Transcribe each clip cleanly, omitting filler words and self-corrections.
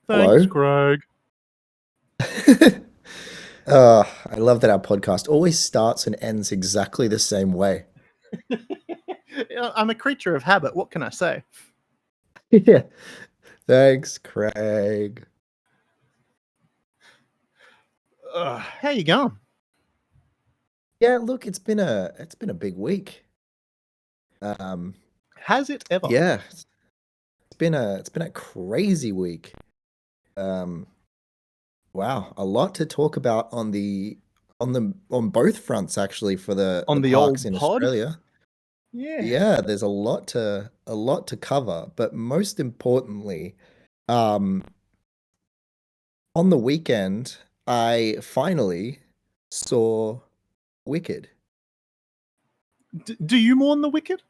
Thanks, Hello. Greg. I love that our podcast always starts and ends exactly the same way. I'm a creature of habit. What can I say? Yeah. Thanks, Craig. How you going? Yeah, look, it's been a big week. Um, Has it ever? yeah, it's been a crazy week. Um, wow, a lot to talk about on both fronts actually for the On the parks old in pod? Australia. Yeah. Yeah, there's a lot to cover, but most importantly, um, on the weekend, I finally saw Wicked. Do you mourn the wicked?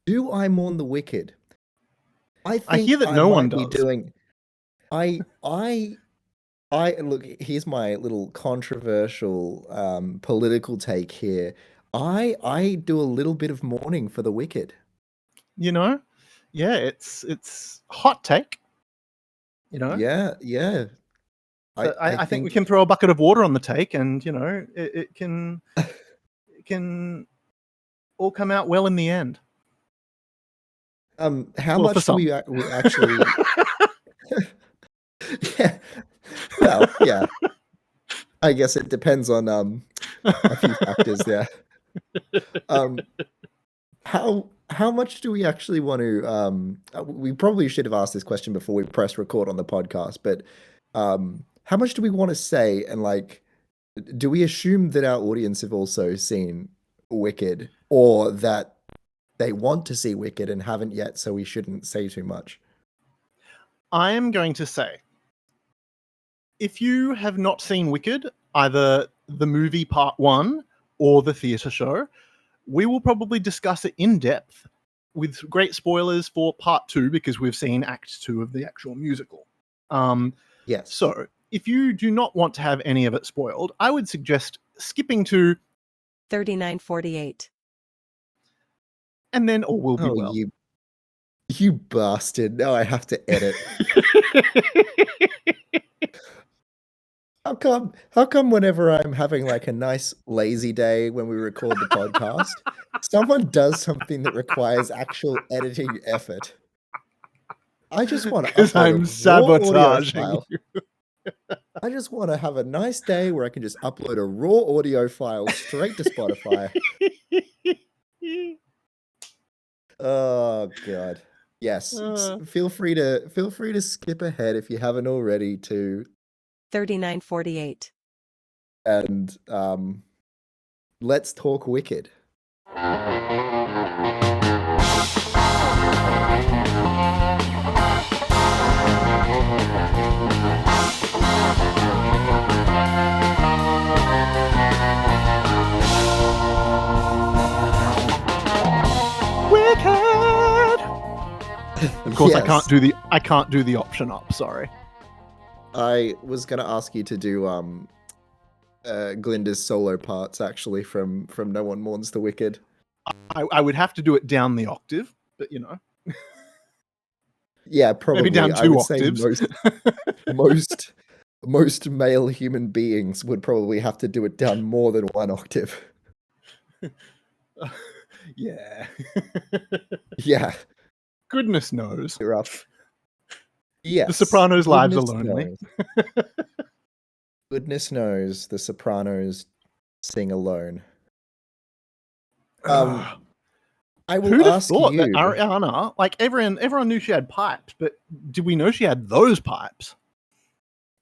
Do I mourn the Wicked? I I hear think that I no one might be does. doing. I look. Here's my little controversial political take here. I do a little bit of mourning for the Wicked. You know? Yeah, it's hot take. You know, Yeah, yeah. I but I I think we think can throw a bucket of water on the take, and it can all come out well in the end. how Well, for much do some. we actually? Yeah. Well, yeah. I guess it depends on a few factors there. Um, how much do we actually want to we probably should have asked this question before we press record on the podcast, but how much do we want to say, and like, do we assume that our audience have also seen Wicked, or that they want to see Wicked and haven't yet, so we shouldn't say too much? I am going to say, if you have not seen Wicked, either the movie part one or the theatre show, we will probably discuss it in depth with great spoilers for part two because we've seen act two of the actual musical. Um, Yes. so if you do not want to have any of it spoiled, I would suggest skipping to 39:48. and then all will be Oh, well. you bastard. Now I have to edit. How come whenever I'm having like a nice lazy day when we record the podcast, someone does something that requires actual editing effort? I just want to Because upload a I'm raw audio sabotaging file. I just want to have a nice day where I can just upload a raw audio file straight to Spotify. you. Oh God. Yes. Uh, Feel free to skip ahead if you haven't already to 39:48. and let's talk Wicked. Wicked. Of course, Yes. I can't do the option up. Sorry. I was gonna ask you to do Glinda's solo parts actually from No One Mourns the Wicked. I would have to do it down the octave, but Yeah, probably. maybe down I 2 would say octaves. most most male human beings would probably have to do it down more than one octave. Yeah. Yeah, Goodness knows. you're up. Yes. The Sopranos' lives are Goodness lonely. knows. Goodness knows the Sopranos sing alone. I will Who'd have ask thought that you. Ariana, like everyone knew she had pipes, but did we know she had those pipes?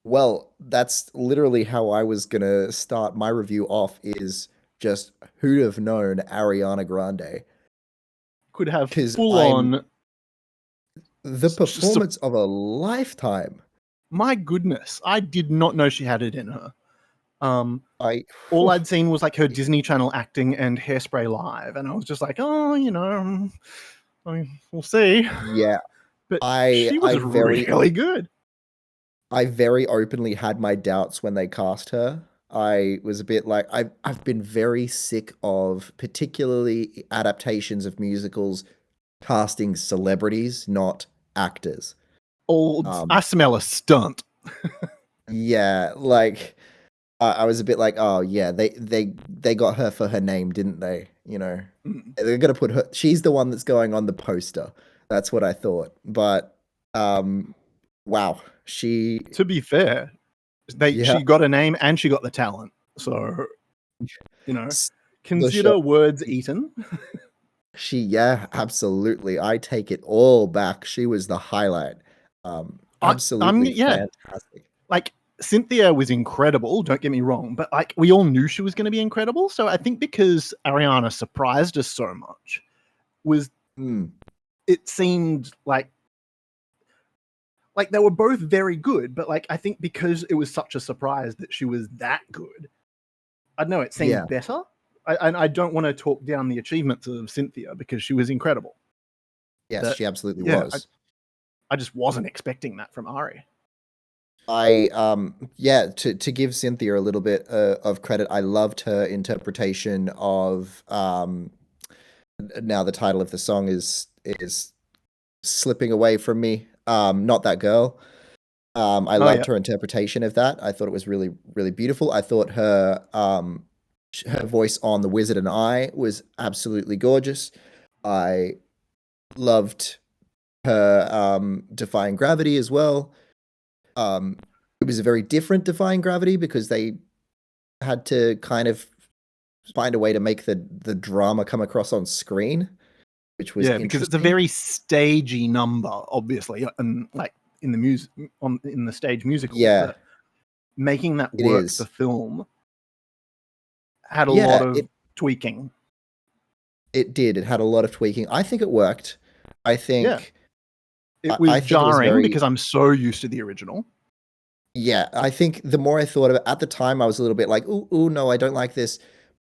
Well, that's literally how I was gonna start my review off, is just who'd have known Ariana Grande? Could have Because full I'm on. the performance of a lifetime. My goodness, I did not know she had it in her. I All I'd seen was like her Disney Channel acting and Hairspray live, and I was just like, oh, we'll see. yeah, But I she was I very really good. I very openly had my doubts when they cast her. I was a bit like, I've been very sick of particularly adaptations of musicals casting celebrities, not actors. I smell a stunt. Yeah, like I was a bit like, oh yeah, they got her for her name, didn't they? You know, they're gonna put her. She's the one that's going on the poster. That's what I thought. But wow, To be fair, she got a name and she got the talent. So, you know, consider words eaten. Yeah, absolutely. I take it all back. She was the highlight. Absolutely fantastic. Like, Cynthia was incredible, don't get me wrong, but like we all knew she was going to be incredible. So I think because Ariana surprised us so much, it seemed like they were both very good, but like I think because it was such a surprise that she was that good, I don't know, it seemed better. I don't want to talk down the achievements of Cynthia because she was incredible. Yes, she absolutely was. I just wasn't expecting that from Ari. To give Cynthia a little bit of credit, I loved her interpretation of now the title of the song is slipping away from me. Not That Girl. I loved her interpretation of that. I thought it was really, really beautiful. I thought her voice on The Wizard and I was absolutely gorgeous. I loved her Defying Gravity as well. It was a very different Defying Gravity because they had to kind of find a way to make the drama come across on screen, which was interesting. Because it's a very stagey number, obviously, and like in the stage musical. Yeah, but making that work for film had a lot of tweaking. It did. It had a lot of tweaking. I think it worked. I think it was jarring because I'm so used to the original. Yeah, I think the more I thought of it, at the time I was a little bit like, ooh, no, I don't like this.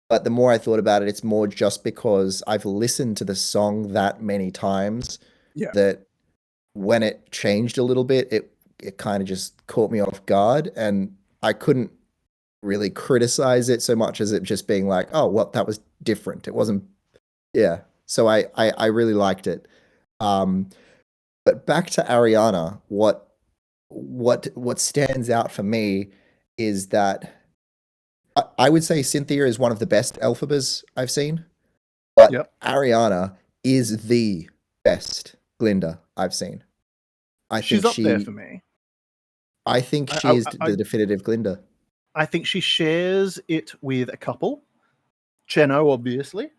But the more I thought about it, it's more just because I've listened to the song that many times that when it changed a little bit, it kind of just caught me off guard, and I couldn't really criticize it so much as it just being like, oh, well, that was different. It wasn't, So I really liked it. But back to Ariana, what stands out for me is that I would say Cynthia is one of the best Elphabas I've seen, but Ariana is the best Glinda I've seen. She's up there for me. I think she is the definitive Glinda. I think she shares it with a couple. Cheno, obviously.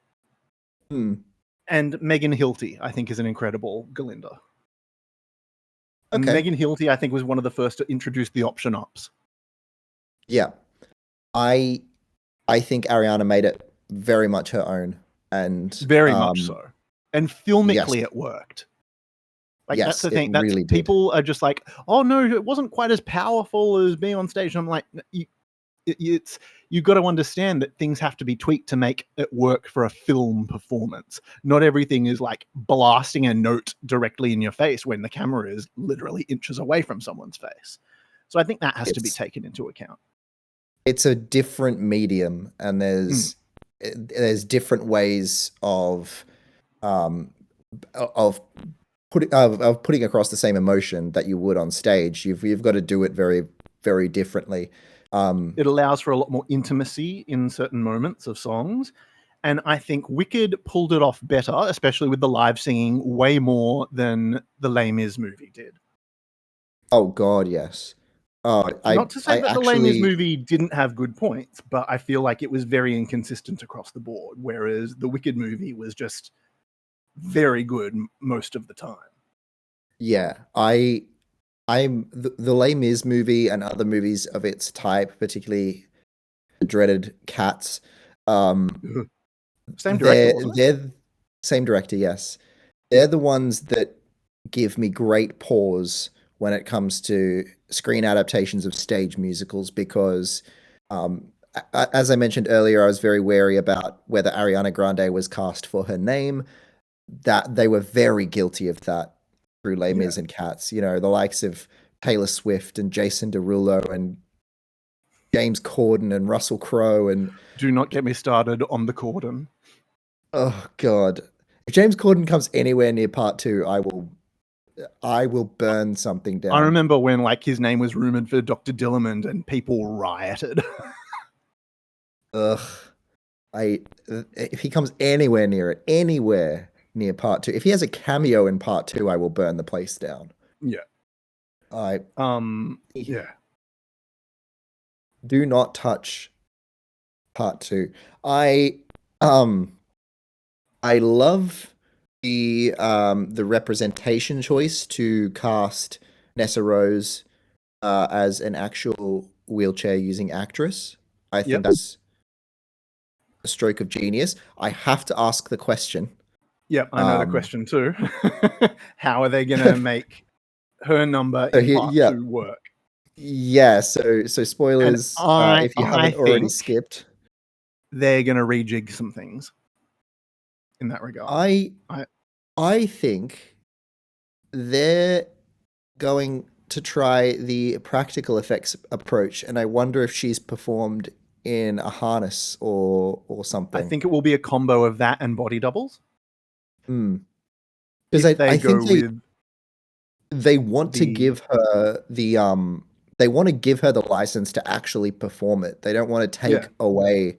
And Megan Hilty, I think, is an incredible Glinda. Okay. Megan Hilty, I think, was one of the first to introduce the option ups. Yeah. I think Ariana made it very much her own. And very much so. And filmically it worked. Like that's the thing. Really people are just like, oh no, it wasn't quite as powerful as being on stage. And I'm like, you've got to understand that things have to be tweaked to make it work for a film performance. Not everything is like blasting a note directly in your face when the camera is literally inches away from someone's face. So I think that has to be taken into account. It's a different medium, and there's different ways of putting across the same emotion that you would on stage. You've got to do it very, very differently. It allows for a lot more intimacy in certain moments of songs. And I think Wicked pulled it off better, especially with the live singing, way more than the Les Mis movie did. Oh, God, yes. Not to say that the Les Mis movie didn't have good points, but I feel like it was very inconsistent across the board, whereas the Wicked movie was just very good most of the time. Yeah, I'm the Les Mis movie and other movies of its type, particularly the dreaded Cats. Same director, wasn't it? They're same director, yes. They're the ones that give me great pause when it comes to screen adaptations of stage musicals because, as I mentioned earlier, I was very wary about whether Ariana Grande was cast for her name. That they were very guilty of that through Les Mis and Cats. You know, the likes of Taylor Swift and Jason Derulo and James Corden and Russell Crowe. And do not get me started on the Corden. Oh God, if James Corden comes anywhere near part 2, I will I will burn something down. I remember when like his name was rumored for Dr. Dillamond and people rioted. Ugh. If he comes anywhere near it, anywhere near part 2, if he has a cameo in part 2, I will burn the place down. Yeah. I Yeah. do not touch part 2. I love the representation choice to cast Nessa Rose as an actual wheelchair using actress. I think Yep. that's a stroke of genius. I have to ask the question. Yep, I know the question too. How are they going to make her number in part 2 work? Yeah, so spoilers if you haven't already think skipped. They're going to rejig some things in that regard. I think they're going to try the practical effects approach, and I wonder if she's performed in a harness or something. I think it will be a combo of that and body doubles. Because I think they want to give her they want to give her the license to actually perform it. They don't want to take away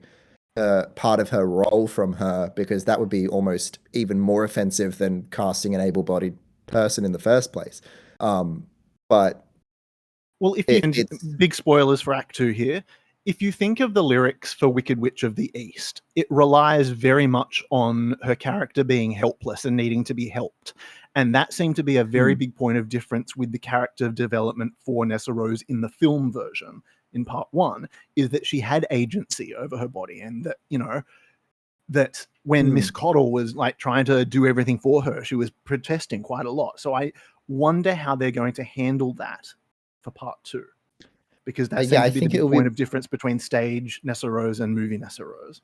part of her role from her, because that would be almost even more offensive than casting an able-bodied person in the first place. But well, if big spoilers for Act 2 here. If you think of the lyrics for Wicked Witch of the East, it relies very much on her character being helpless and needing to be helped. And that seemed to be a very big point of difference with the character development for Nessa Rose in the film version in part 1, is that she had agency over her body, and that, you know, that when Miss Coddle was like trying to do everything for her, she was protesting quite a lot. So I wonder how they're going to handle that for part 2. Because that seems to be the big point of difference between stage Nessa Rose and movie Nessa Rose.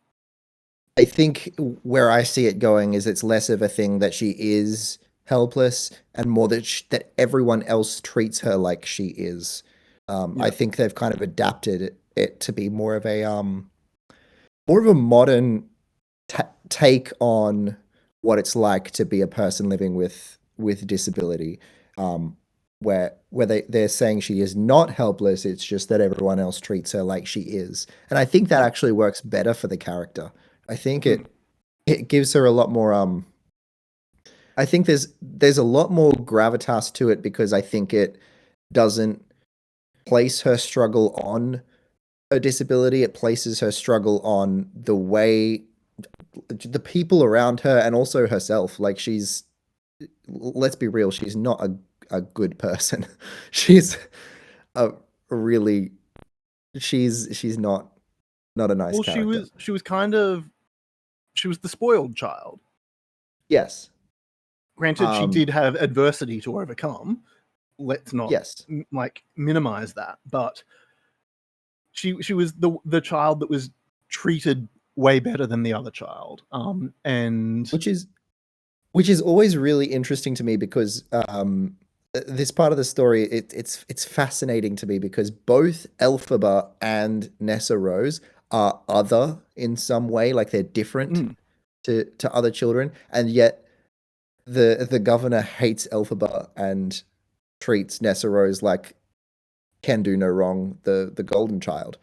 I think where I see it going is it's less of a thing that she is helpless and more that everyone else treats her like she is. I think they've kind of adapted it to be more of a modern take on what it's like to be a person living with disability. Where they're saying she is not helpless, it's just that everyone else treats her like she is. And I think that actually works better for the character. I think it gives her a lot more I think there's a lot more gravitas to it, because I think it doesn't place her struggle on her disability. It places her struggle on the way the people around her and also herself. Like, let's be real, she's not a good person. She's a really she's not a nice character. She was the spoiled child. Yes. Granted, she did have adversity to overcome. Let's not minimize that, but she was the child that was treated way better than the other child. And which is always really interesting to me, because this part of the story, it's fascinating to me, because both Elphaba and Nessa Rose are other in some way, like they're different to other children, and yet the governor hates Elphaba and treats Nessa Rose like can do no wrong, the golden child.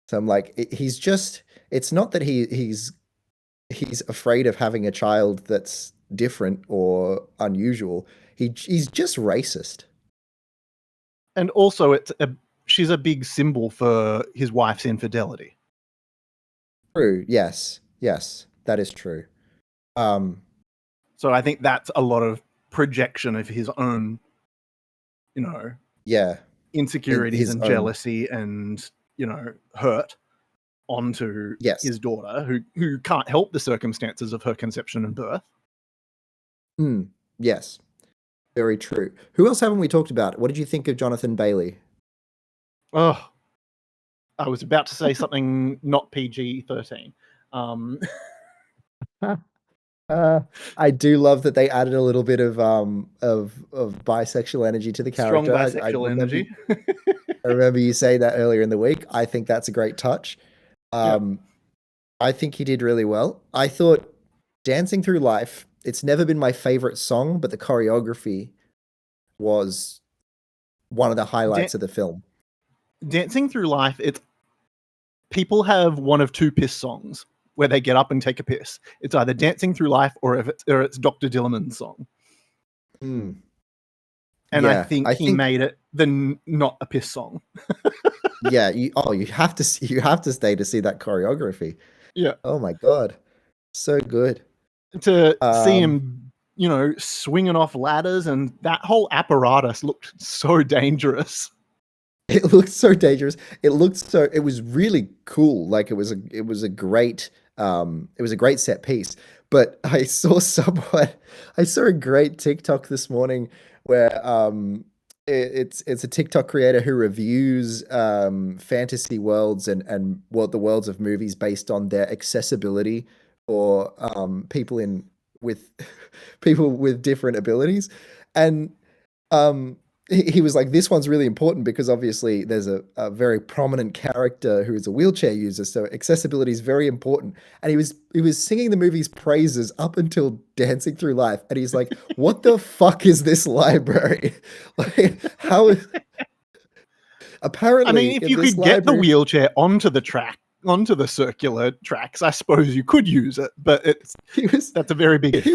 So I'm like, it's not that he's afraid of having a child that's different or unusual. He's just racist. And also she's a big symbol for his wife's infidelity. True. Yes, that is true. So I think that's a lot of projection of his own, insecurities and jealousy and, hurt onto his daughter, who can't help the circumstances of her conception and birth. Yes, very true. Who else haven't we talked about? What did you think of Jonathan Bailey? Oh, I was about to say something not PG-13. I do love that they added a little bit of bisexual energy to the character. Strong bisexual energy. I remember you saying that earlier in the week. I think that's a great touch. I think he did really well. I thought Dancing Through Life, it's never been my favorite song, but the choreography was one of the highlights of the film. Dancing Through Life, it's people have one of two piss songs where they get up and take a piss. It's either Dancing Through Life or it's Dr. Dillerman's song. Mm. And Yeah, I think he made it not a piss song. Yeah, you have to stay to see that choreography. Yeah. Oh my god, so good to see him, swinging off ladders, and that whole apparatus looked so dangerous. It looked so dangerous. It was really cool. Like it was a great set piece. But I saw a great TikTok this morning where it's a TikTok creator who reviews fantasy worlds and the worlds of movies based on their accessibility for people with people with different abilities. And he was like, this one's really important because obviously there's a very prominent character who is a wheelchair user, so accessibility is very important. And he was singing the movie's praises up until Dancing Through Life, and he's like, what the fuck is this library? Like, how is... Apparently, I mean, if you could get the wheelchair onto the circular tracks, I suppose you could use it, but that's a very big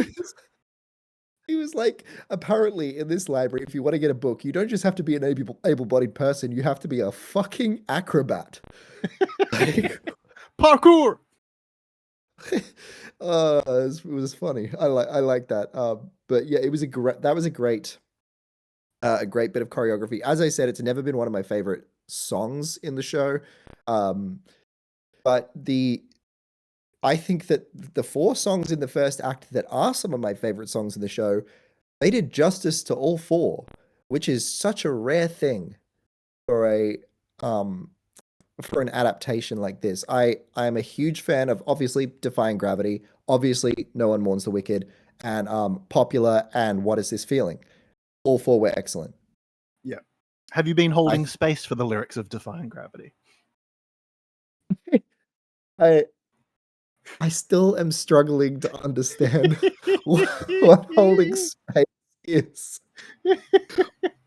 He was like, apparently in this library, if you want to get a book, you don't just have to be an able-bodied person, you have to be a fucking acrobat. Parkour! It was funny. I like that. But yeah, it was a great bit of choreography. As I said, it's never been one of my favorite songs in the show. But I think that the 4 songs in the first act that are some of my favorite songs in the show, they did justice to all 4, which is such a rare thing for an adaptation like this. I am a huge fan of, obviously, Defying Gravity, obviously No One Mourns the Wicked, and Popular and What Is This Feeling. All 4 were excellent. Yeah. Have you been holding space for the lyrics of Defying Gravity? I still am struggling to understand what holding space is.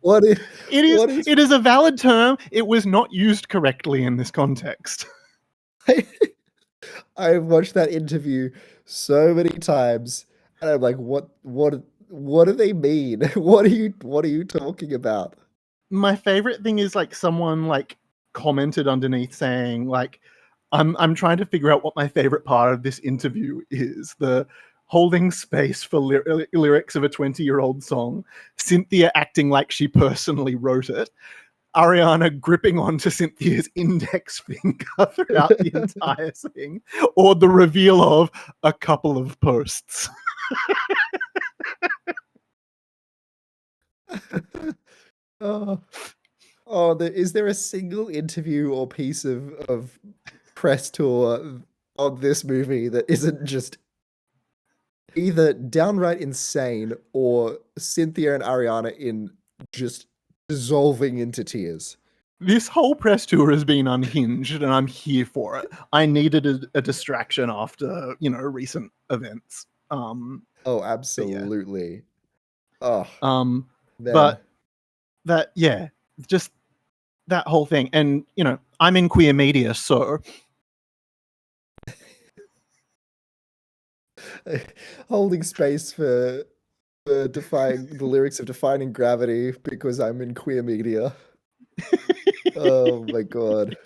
It is a valid term. It was not used correctly in this context. I've watched that interview so many times, and I'm like, what do they mean? What are you talking about? My favorite thing is like someone like commented underneath saying like, I'm trying to figure out what my favorite part of this interview is. The holding space for lyrics of a 20-year-old song, Cynthia acting like she personally wrote it, Ariana gripping onto Cynthia's index finger throughout the entire thing, or the reveal of a couple of posts. Is there a single interview or piece of press tour on this movie that isn't just either downright insane or Cynthia and Ariana in just dissolving into tears? This whole press tour has been unhinged, and I'm here for it. I needed a distraction after, recent events. Oh, absolutely. Yeah. But that, yeah, just that whole thing. And, I'm in queer media, so holding space for defying the lyrics of Defying Gravity because I'm in queer media. Oh my god.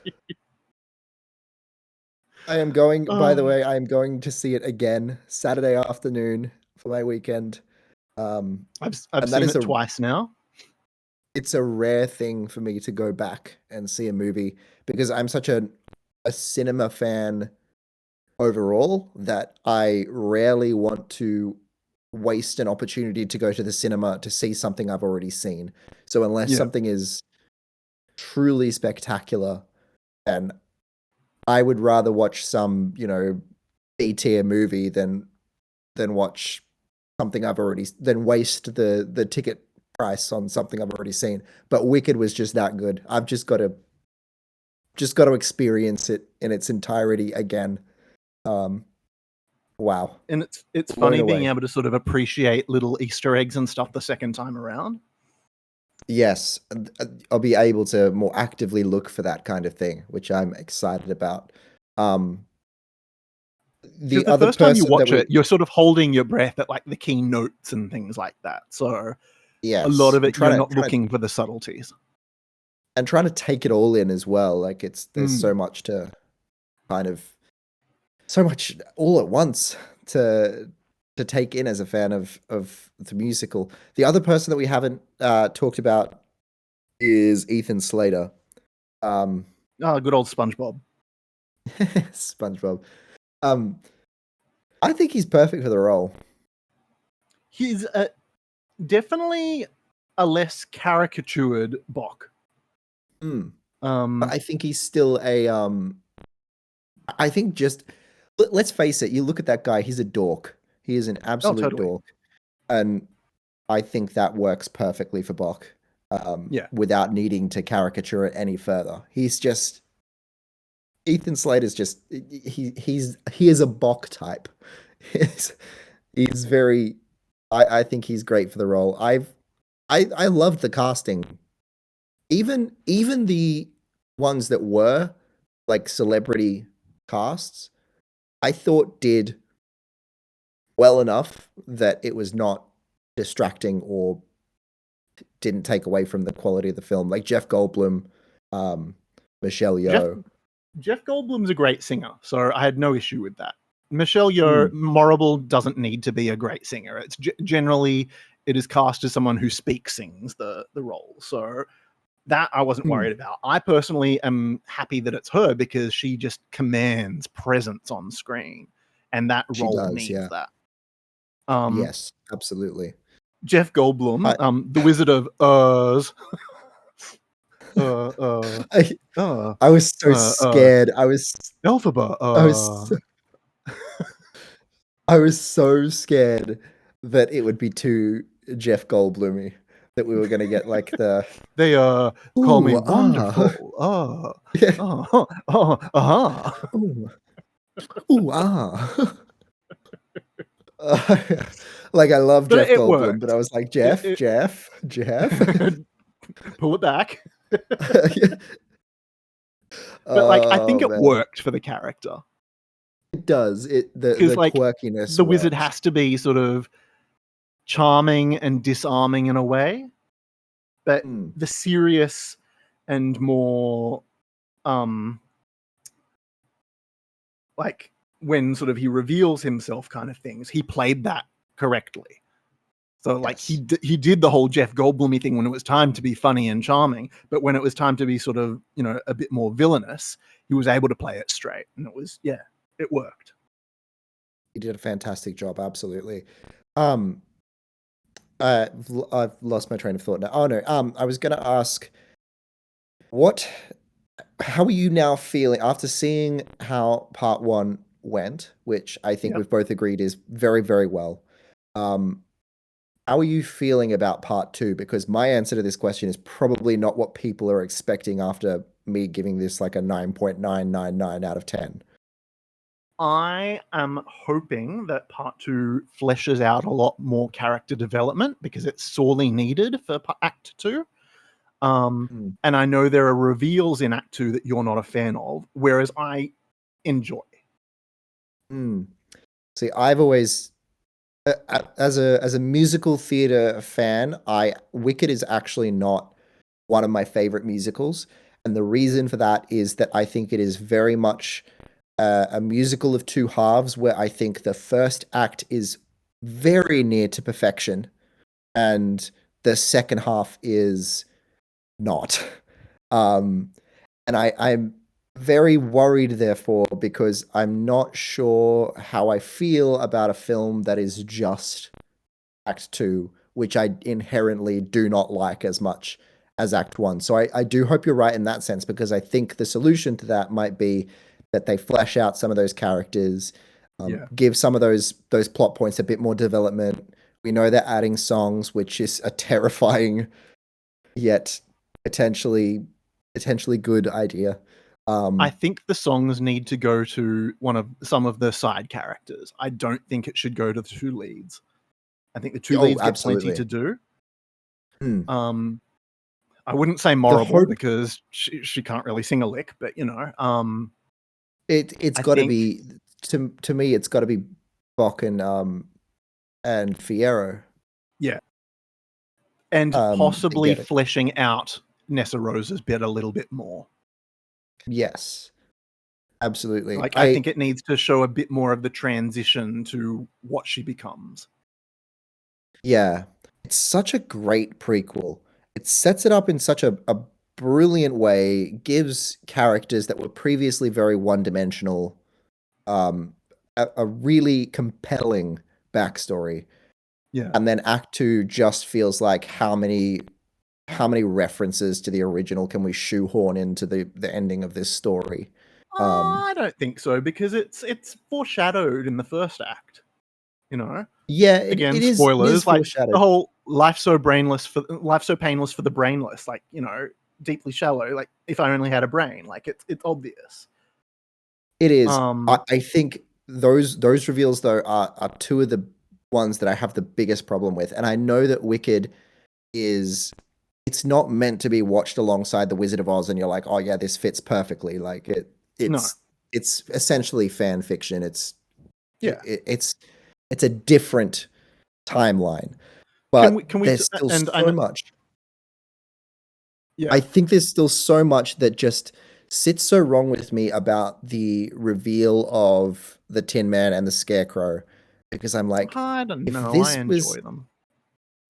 I am going, by the way, I am going to see it again Saturday afternoon for my weekend. I've seen it twice now. It's a rare thing for me to go back and see a movie because I'm such a cinema fan overall that I rarely want to waste an opportunity to go to the cinema to see something I've already seen. So unless something is truly spectacular, and I would rather watch some, B-tier movie than watch something than waste the ticket price on something I've already seen. But Wicked was just that good. I've just got to experience it in its entirety again. Wow. And it's funny being able to sort of appreciate little Easter eggs and stuff the second time around. Yes, I'll be able to more actively look for that kind of thing, which I'm excited about. Um, Because the the other first time you person that watch we, it, you're sort of holding your breath at like the key notes and things like that. So a lot yes, of it, you're not looking for the subtleties. trying to take it all in as well. Like there's Mm. so much to kind of so much all at once to take in as a fan of the musical. The other person that we haven't talked about is Ethan Slater. Um, Oh, good old SpongeBob. SpongeBob. Um, I think he's perfect for the role. He's definitely a less caricatured Bok. But I think he's still a I think just let's face it, you look at that guy, he's a dork. He is an absolute totally. dork. And I think that works perfectly for Bok. Without needing to caricature it any further. He's just Ethan Slater's just he is a Bok type. He's very I think he's great for the role. I loved the casting. Even the ones that were like celebrity casts, I thought did well enough that it was not distracting or didn't take away from the quality of the film. Like Jeff Goldblum, Michelle Yeoh. Jeff Goldblum's a great singer, so I had no issue with that. Michelle Yeoh, Morrible doesn't need to be a great singer. It's generally it is cast as someone who sings the role. So that I wasn't worried about. I personally am happy that it's her because she just commands presence on screen, and that role needs that. Yes, absolutely. Jeff Goldblum, the Wizard of Oz. I was so scared. Elphaba. I was so scared that it would be too Jeff Goldblumy, that we were going to get like the they call me wonderful. Like I love But Jeff it Goldblum, worked. but I was like Jeff. Pull it back. But like I think it worked for the character. It does. The like, quirkiness. The wizard has to be sort of charming and disarming in a way, but the serious and more like when sort of he reveals himself kind of things, he played that correctly. So like he did the whole Jeff Goldblumy thing when it was time to be funny and charming, but when it was time to be sort of, you know, a bit more villainous, he was able to play it straight, and it was it worked. He did a fantastic job, absolutely. I've lost my train of thought now. Oh no, I was going to ask, how are you now feeling after seeing how part 1 went, which I think we've both agreed is very, very well. How are you feeling about part 2? Because my answer to this question is probably not what people are expecting after me giving this like a 9.999 out of 10. I am hoping that part 2 fleshes out a lot more character development because it's sorely needed for Act 2. And I know there are reveals in Act 2 that you're not a fan of, whereas I enjoy. See, I've always, as a musical theater fan, Wicked is actually not one of my favorite musicals, and the reason for that is that I think it is very much a musical of two halves, where I think the first act is very near to perfection, and the second half is not. And I'm very worried, therefore, because I'm not sure how I feel about a film that is just Act 2, which I inherently do not like as much as Act 1. So I do hope you're right in that sense, because I think the solution to that might be that they flesh out some of those characters, give some of those plot points a bit more development. We know they're adding songs, which is a terrifying yet potentially good idea. I think the songs need to go to some of the side characters. I don't think it should go to the two leads. I think the two leads get plenty to do. I wouldn't say morrible hope- because she can't really sing a lick, but it's I got to think- be to me. It's got to be Bok and Fierro. yeah, and to possibly get it. fleshing out Nessa Rose's bit a little bit more. Yes, absolutely. Like I think it needs to show a bit more of the transition to what she becomes. Yeah, it's such a great prequel. It sets it up in such a brilliant way, gives characters that were previously very one-dimensional a really compelling backstory. Yeah. And then Act 2 just feels like how many references to the original can we shoehorn into the ending of this story? I don't think so, because it's foreshadowed in the first act. Yeah, Again, it is spoilers. Like foreshadowed. the whole life so painless for the brainless. Like deeply shallow. Like if I only had a brain. Like it's obvious. It is. I think those reveals though are two of the ones that I have the biggest problem with, and I know that Wicked is. It's not meant to be watched alongside The Wizard of Oz, and you're like, oh yeah, this fits perfectly. Like it's essentially fan fiction. It's a different timeline, but there's still so much. Yeah. I think there's still so much that just sits so wrong with me about the reveal of the Tin Man and the Scarecrow, because I'm like, I don't know. I enjoy them.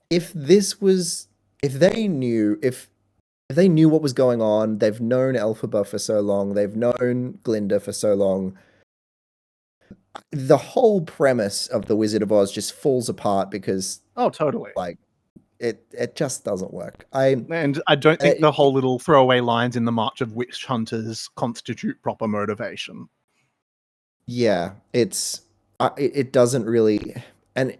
If they knew what was going on, they've known Elphaba for so long, they've known Glinda for so long, the whole premise of The Wizard of Oz just falls apart because totally. Like it just doesn't work. I don't think the whole little throwaway lines in the March of Witch Hunters constitute proper motivation. Yeah, it doesn't really, and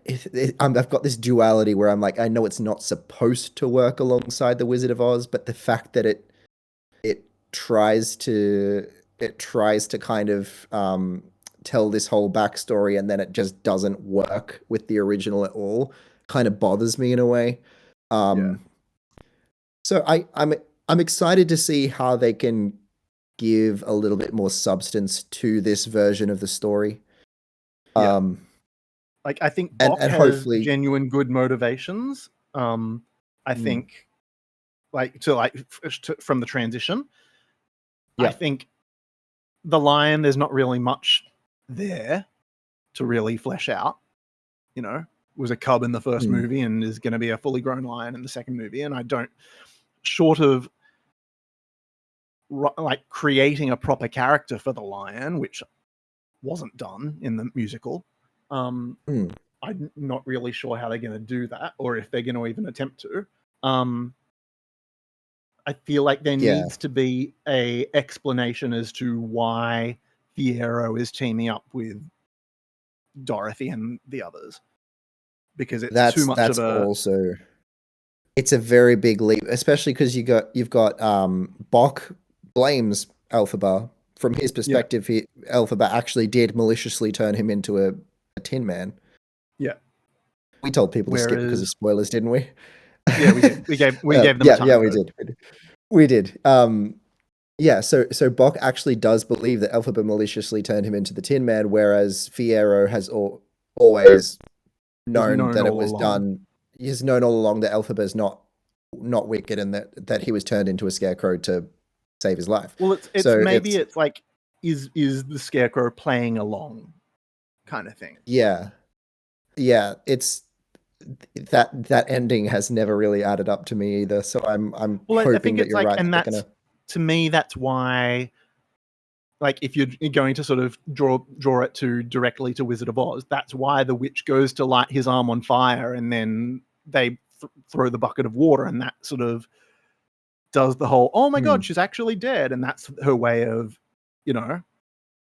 I've got this duality where I'm like, I know it's not supposed to work alongside The Wizard of Oz, but the fact that it tries to kind of tell this whole backstory and then it just doesn't work with the original at all kind of bothers me in a way. So I'm excited to see how they can give a little bit more substance to this version of the story. Like I think Bok has hopefully genuine good motivations. I think from the transition. I think the Lion, there's not really much there to really flesh out. Was a cub in the first movie and is going to be a fully grown lion in the second movie, and I don't, short of like creating a proper character for the lion, which wasn't done in the musical. I'm not really sure how they're going to do that, or if they're going to even attempt to. I feel like there needs to be a explanation as to why Fierro is teaming up with Dorothy and the others, because it's too much of a. Also, it's a very big leap, especially because you've got Bok blames Elphaba. From his perspective, Elphaba actually did maliciously turn him into a Tin Man. Yeah, we told people to skip because of spoilers, didn't we? Yeah, we did. We gave them a time. Yeah, we did. We did. Yeah, so Bok actually does believe that Elphaba maliciously turned him into the Tin Man, whereas Fierro has always known that it was done. He's known all along that Elphaba is not wicked, and that he was turned into a scarecrow to save his life. Well, it's like is the Scarecrow playing along, kind of thing. Yeah, it's that ending has never really added up to me either. So I'm hoping I think that you're right. And that's to me, that's why. Like, if you're going to sort of draw it directly to Wizard of Oz, that's why the witch goes to light his arm on fire, and then they throw the bucket of water, and that sort of does the whole, oh my god, she's actually dead, and that's her way of,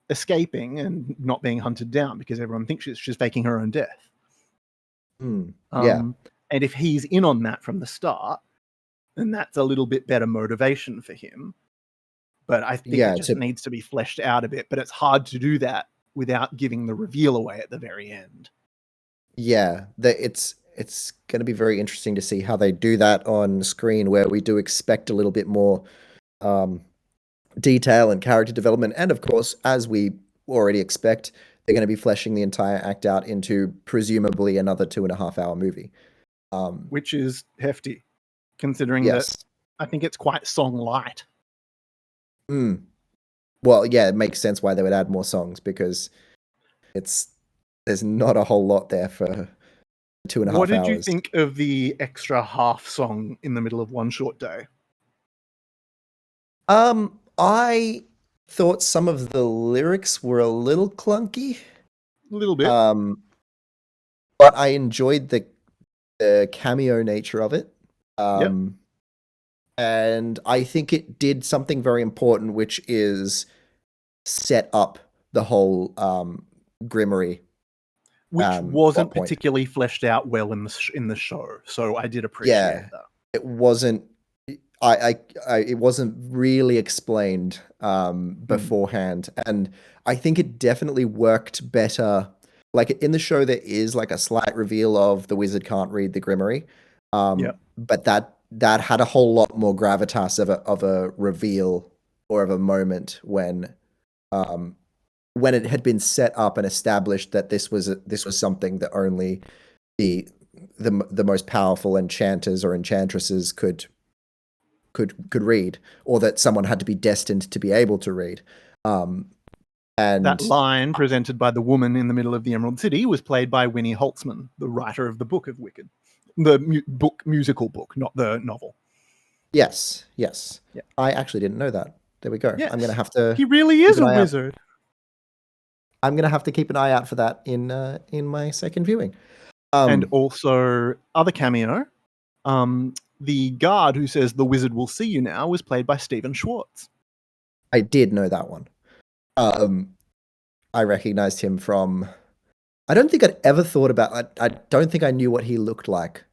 escaping and not being hunted down, because everyone thinks she's faking her own death. And if he's in on that from the start, then that's a little bit better motivation for him. But I think it just needs to be fleshed out a bit. But it's hard to do that without giving the reveal away at the very end. Yeah, it's going to be very interesting to see how they do that on screen, where we do expect a little bit more detail and character development. And of course, as we already expect, they're going to be fleshing the entire act out into presumably another 2.5 hour movie. Which is hefty, considering Yes. that I think it's quite song light. Well, yeah, it makes sense why they would add more songs, because there's not a whole lot there for 2.5 hours. What did you think of the extra half song in the middle of One Short Day? I thought some of the lyrics were a little clunky. A little bit. But I enjoyed the cameo nature of it. Yep. And I think it did something very important, which is set up the whole Grimmery. Which plot wasn't point. particularly fleshed out well in the show, so I did appreciate that. It wasn't. It wasn't really explained beforehand, and I think it definitely worked better. Like in the show, there is like a slight reveal of the wizard can't read the Grimmery, but that had a whole lot more gravitas of a reveal or of a moment when it had been set up and established that this was something that only the most powerful enchanters or enchantresses could read, or that someone had to be destined to be able to read. And that line presented by the woman in the middle of the Emerald City was played by Winnie Holtzman, the writer of the Book of Wicked, the musical book, not the novel. Yes. Yeah. I actually didn't know that. There we go. Yes. I'm going to have to. He really is a wizard. I'm going to have to keep an eye out for that in my second viewing. And also, other cameo, the guard who says the wizard will see you now was played by Stephen Schwartz. I did know that one. I recognized him from. I don't think I'd ever thought about. I don't think I knew what he looked like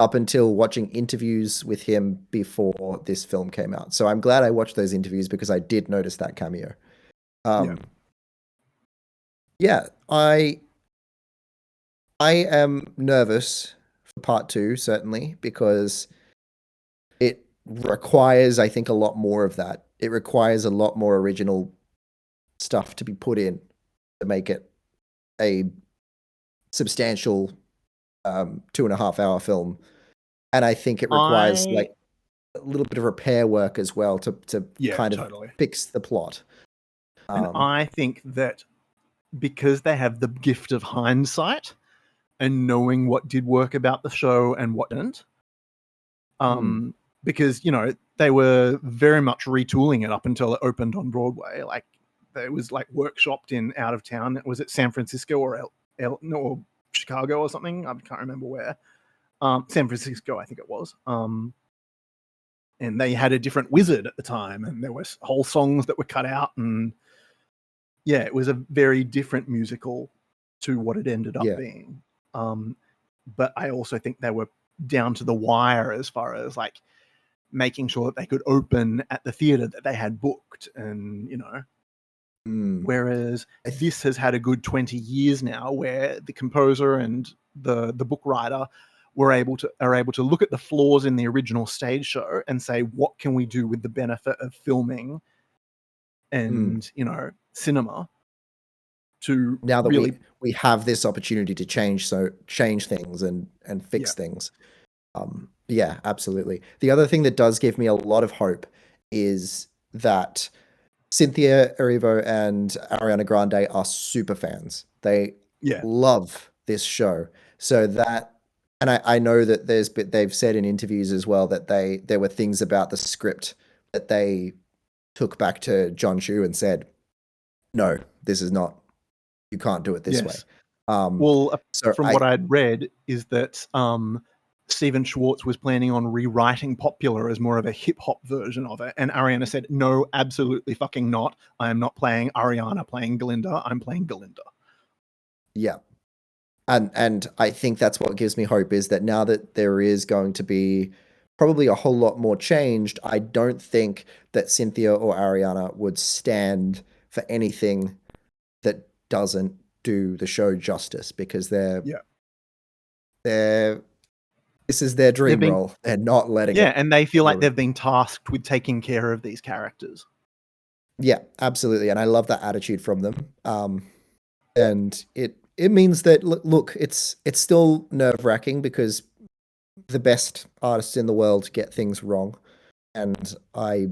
up until watching interviews with him before this film came out. So I'm glad I watched those interviews, because I did notice that cameo. Yeah, I am nervous for part 2, certainly, because it requires, I think, a lot more of that. It requires a lot more original stuff to be put in to make it a substantial 2.5 hour film. And I think it requires like a little bit of repair work as well to kind of fix the plot. And I think that because they have the gift of hindsight and knowing what did work about the show and what didn't, because, they were very much retooling it up until it opened on Broadway. Like, it was like workshopped in out of town. Was it San Francisco or Chicago or something? I can't remember where. San Francisco, I think it was. And they had a different wizard at the time, and there were whole songs that were cut out, and yeah, it was a very different musical to what it ended up being. But I also think they were down to the wire as far as like making sure that they could open at the theater that they had booked, and whereas this has had a good 20 years now, where the composer and the book writer are able to look at the flaws in the original stage show and say, what can we do with the benefit of filming and cinema to now that really we have this opportunity to change things and fix things. Yeah, absolutely. The other thing that does give me a lot of hope is that Cynthia Erivo and Ariana Grande are super fans. They love this show. So that, and I know that they've said in interviews as well that there were things about the script that they took back to John Chu and said, no, this is not, you can't do it this way. From what I'd read is that Stephen Schwartz was planning on rewriting Popular as more of a hip hop version of it. And Ariana said, no, absolutely fucking not. I am not playing Ariana playing Glinda. I'm playing Galinda. Yeah. And I think that's what gives me hope, is that now that there is going to be probably a whole lot more changed, I don't think that Cynthia or Ariana would stand for anything that doesn't do the show justice, because they're This is their dream being- role. They're not letting Yeah, it. and they feel like go. they've been tasked with taking care of these characters. Yeah, absolutely. And I love that attitude from them. And it means that look, it's still nerve-wracking because the best artists in the world get things wrong. And I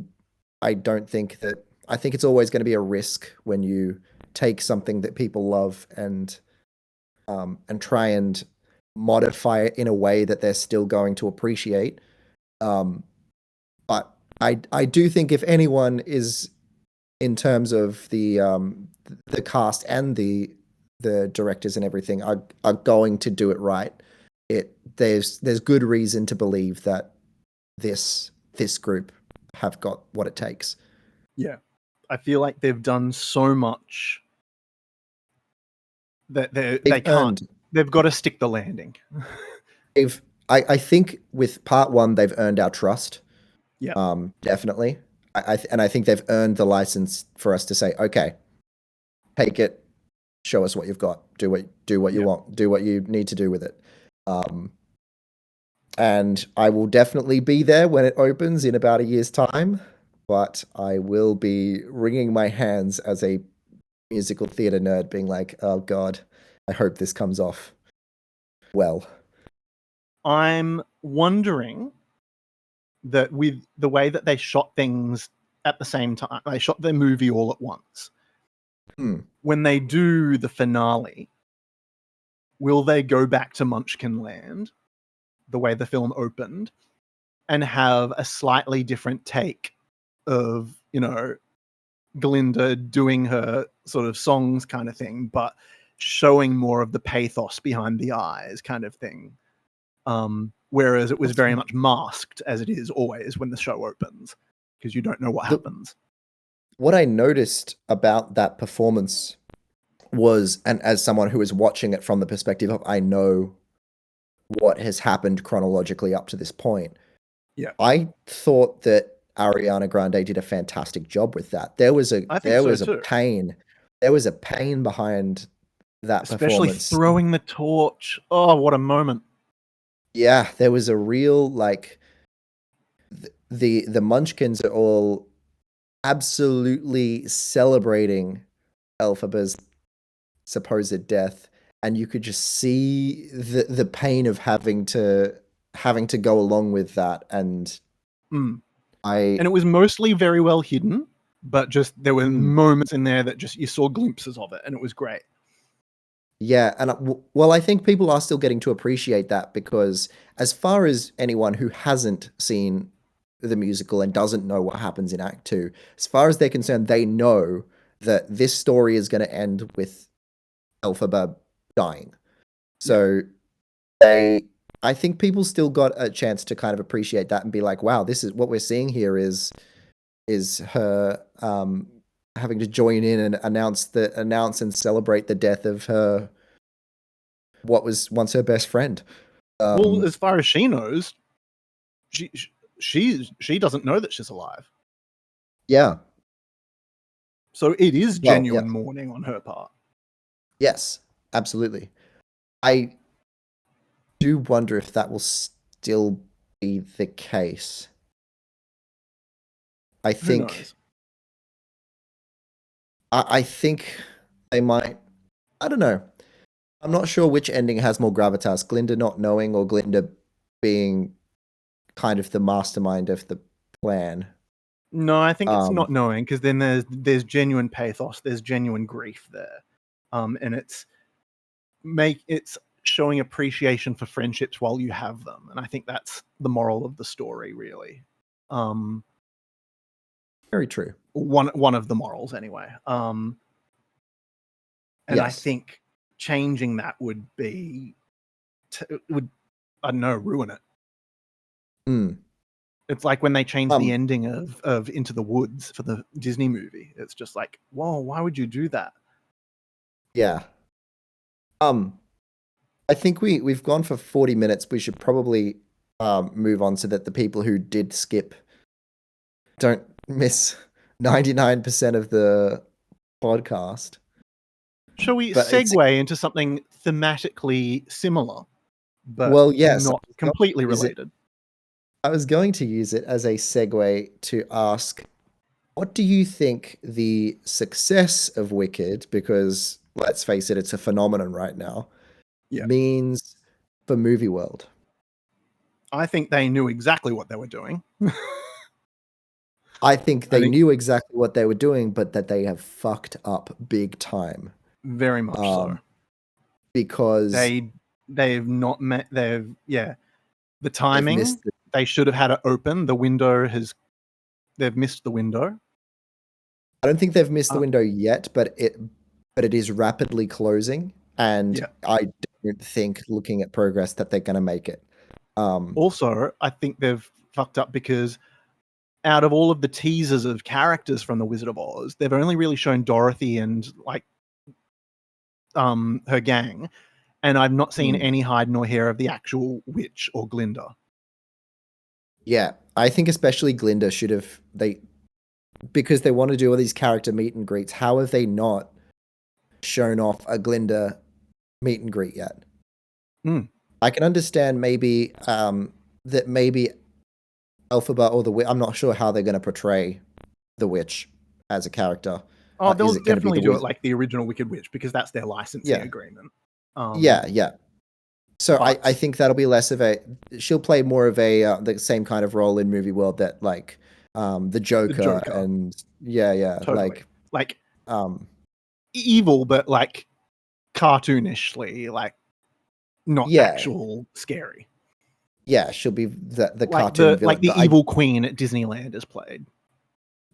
don't think that I think it's always going to be a risk when you take something that people love and try and modify it in a way that they're still going to appreciate. But I do think if anyone is, in terms of the cast and the directors and everything, are going to do it right, there's good reason to believe that this group have got what it takes. Yeah. I feel like they've done so much that they can't. They've got to stick the landing. I think with part one, they've earned our trust. Yeah. Definitely. And I think they've earned the license for us to say, okay, take it, show us what you've got, do what you want, do what you need to do with it. And I will definitely be there when it opens in about a year's time, but I will be wringing my hands as a musical theater nerd, being like, oh God, I hope this comes off well. I'm wondering that with the way that they shot things at the same time, they shot their movie all at once. When they do the finale, will they go back to Munchkin Land, the way the film opened, and have a slightly different take of, Glinda doing her sort of songs kind of thing, but showing more of the pathos behind the eyes kind of thing? Whereas it was very much masked, as it is always when the show opens, because you don't know what happens. What I noticed about that performance was, and as someone who is watching it from the perspective of I know what has happened chronologically up to this point, I thought that Ariana Grande did a fantastic job with that. There was a pain behind that Especially performance. throwing the torch. Oh, what a moment. Yeah, there was a real, like, the Munchkins are all absolutely celebrating Elphaba's supposed death, and you could just see the pain of having to go along with that. And and it was mostly very well hidden, but just there were moments in there that just you saw glimpses of it, and it was great. Yeah, and well, I think people are still getting to appreciate that, because as far as anyone who hasn't seen the musical and doesn't know what happens in Act 2, as far as they're concerned, they know that this story is going to end with Elphaba dying. So I think people still got a chance to kind of appreciate that and be like, wow, this is what we're seeing here is her having to join in and announce and celebrate the death of her, what was once her best friend. Well, as far as she knows, she doesn't know that she's alive. Yeah. So it is genuine mourning on her part. Yes, absolutely. I do wonder if that will still be the case. I think I think they might. I don't know. I'm not sure which ending has more gravitas, Glinda not knowing or Glinda being kind of the mastermind of the plan. No, I think it's not knowing, because then there's genuine pathos, there's genuine grief there, and it's showing appreciation for friendships while you have them, and I think that's the moral of the story, really. Very true. One of the morals, anyway. And yes. I think changing that would be I don't know, ruin it. It's like when they changed the ending of Into the Woods for the Disney movie. It's just like, whoa, why would you do that? Yeah. I think we've gone for 40 minutes. We should probably move on so that the people who did skip don't miss 99% of the podcast. Shall we segue into something thematically similar? but Well, yes, not completely is it- related. I was going to use it as a segue to ask, what do you think the success of Wicked, because let's face it, it's a phenomenon right now, Yeah. means for movie world? I think they knew exactly what they were doing. I think I they think- knew exactly what they were doing, but that they have fucked up big time. Very much so. Because They've not met. The they've timing. missed the, They should have had it open. The window has. They've missed the window. I don't think they've missed the Uh, window yet, but it is rapidly closing, and Yeah. I don't think, looking at progress, that they're going to make it. Also, I think they've fucked up because out of all of the teasers of characters from the Wizard of Oz, they've only really shown Dorothy and like her gang, and I've not seen any hide nor hair of the actual witch or Glinda. Yeah, I think especially Glinda should have because they want to do all these character meet and greets. How have they not shown off a Glinda meet and greet yet? I can understand maybe that maybe Elphaba or the witch. I'm not sure how they're going to portray the witch as a character. Oh, they'll Is it gonna be definitely the do it Wiz- like the original Wicked Witch because that's their licensing Yeah. agreement. Yeah. So I but- think that'll be less of a. She'll play more of a the same kind of role in movie world that like the Joker, Joker. and Totally. Like um evil, but like cartoonishly, like not Yeah. actual scary. yeah, she'll be the Like cartoon villain. like the but evil queen at Disneyland is played.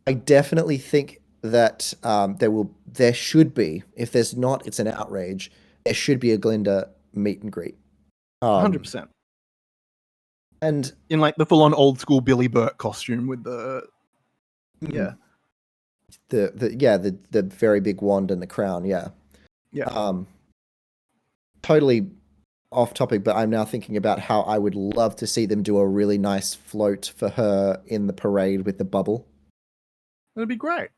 I definitely think that there should be, if there's not, it's an outrage. There should be a Glinda meet and greet. 100%. And In like the full-on old school Billy Burt costume with the the very big wand and the crown, yeah. Totally off topic, but I'm now thinking about how I would love to see them do a really nice float for her in the parade with the bubble. That'd be great.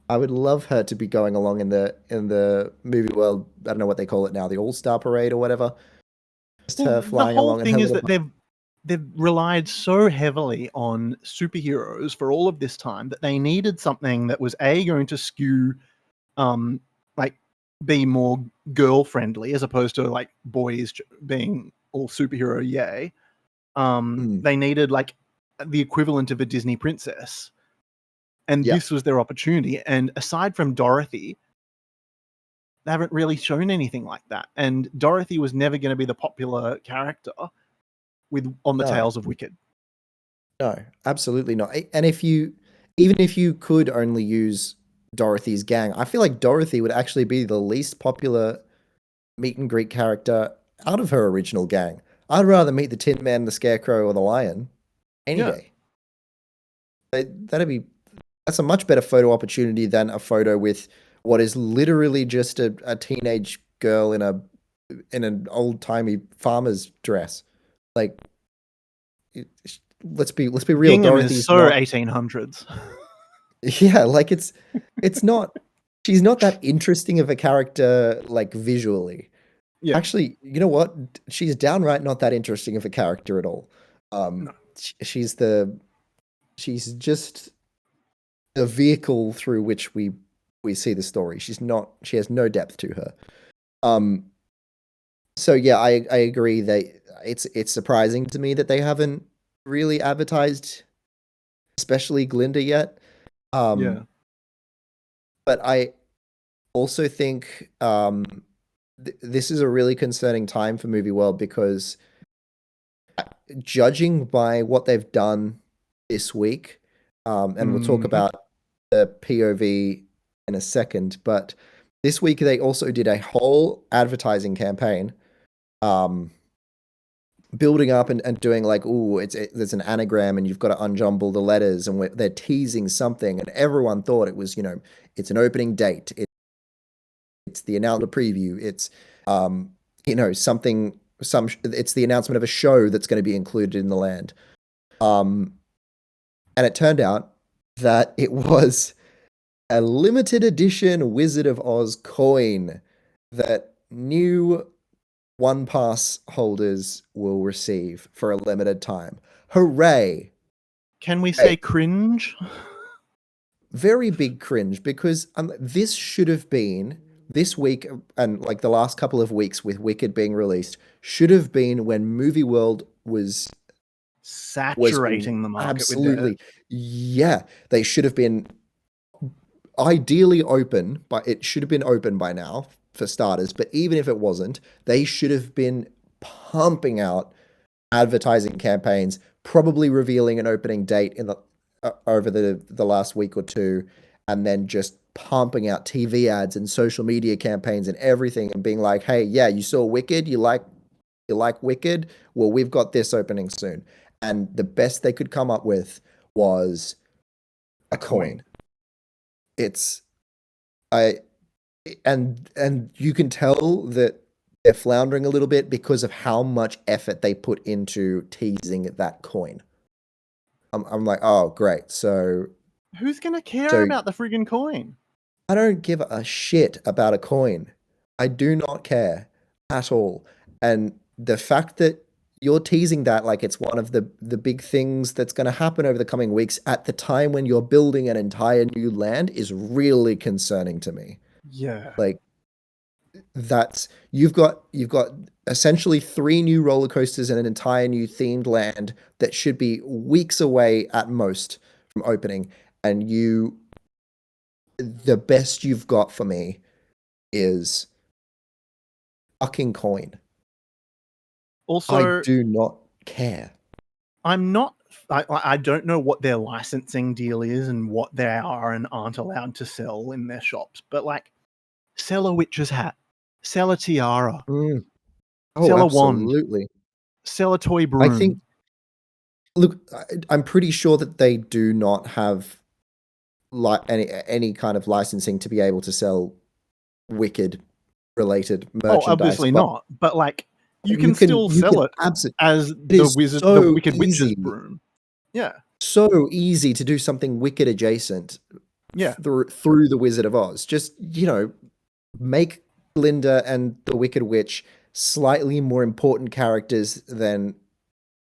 I would love her to be going along in the movie world. I don't know what they call it now, the All-Star Parade or whatever. Just her flying the whole along. thing and is that they've relied so heavily on superheroes for all of this time that they needed something that was going to skew like be more girl friendly as opposed to like boys being all superhero yay. They needed like the equivalent of a Disney princess, and this was their opportunity. And aside from Dorothy, they haven't really shown anything like that. And Dorothy was never going to be the popular character on the Tales of Wicked. No, absolutely not. And even if you could only use Dorothy's gang, I feel like Dorothy would actually be the least popular meet and greet character out of her original gang. I'd rather meet the Tin Man, the Scarecrow, or the Lion any day. That's a much better photo opportunity than a photo with what is literally just a teenage girl in an old timey farmer's dress. Like, let's be real. Gingham Dorothy's is so not, 1800s. Yeah, like it's not. She's not that interesting of a character, like visually. Yeah. Actually, you know what? She's downright not that interesting of a character at all. No. She's just the vehicle through which we see the story. She has no depth to her. So yeah, I agree that it's surprising to me that they haven't really advertised, especially Glinda yet. But I also think this is a really concerning time for movie world, because judging by what they've done this week, and we'll talk about the POV in a second, but this week they also did a whole advertising campaign, building up and doing like, there's an anagram and you've got to unjumble the letters, and they're teasing something, and everyone thought it was, it's an opening date. It's the announcement preview. It's, it's the announcement of a show that's going to be included in the land. And it turned out that it was a limited edition Wizard of Oz coin that new one pass holders will receive for a limited time. Hooray! Can we say cringe? Very big cringe, because this should have been this week, and like the last couple of weeks with Wicked being released, should have been when Movie World was Saturating the market with absolutely, it. yeah, they should have been ideally open, but it should have been open by now for starters. But even if it wasn't, they should have been pumping out advertising campaigns, probably revealing an opening date in the over the last week or two, and then just pumping out TV ads and social media campaigns and everything, and being like, "Hey, yeah, you saw Wicked? You like Wicked? Well, we've got this opening soon." And the best they could come up with was a coin. It's I and you can tell that they're floundering a little bit because of how much effort they put into teasing that coin. I'm like, oh, great. So Who's gonna care about the friggin' coin? I don't give a shit about a coin. I do not care at all. And the fact that you're teasing that like it's one of the big things that's going to happen over the coming weeks at the time when you're building an entire new land is really concerning to me. Yeah. Like, that's you've got essentially 3 new roller coasters and an entire new themed land that should be weeks away at most from opening, and the best you've got for me is fucking coin. Also, I do not care. I don't know what their licensing deal is and what they are and aren't allowed to sell in their shops, but like, sell a witch's hat, sell a tiara, Oh, sell a wand, absolutely. sell a toy I broom. think, look, I'm pretty sure that they do not have any kind of licensing to be able to sell Wicked related merchandise. Obviously but not, but like, you can still sell it as the Wicked Witch's broom. Yeah. So easy to do something Wicked adjacent. Yeah. Through the Wizard of Oz. Just, make Glinda and the Wicked Witch slightly more important characters than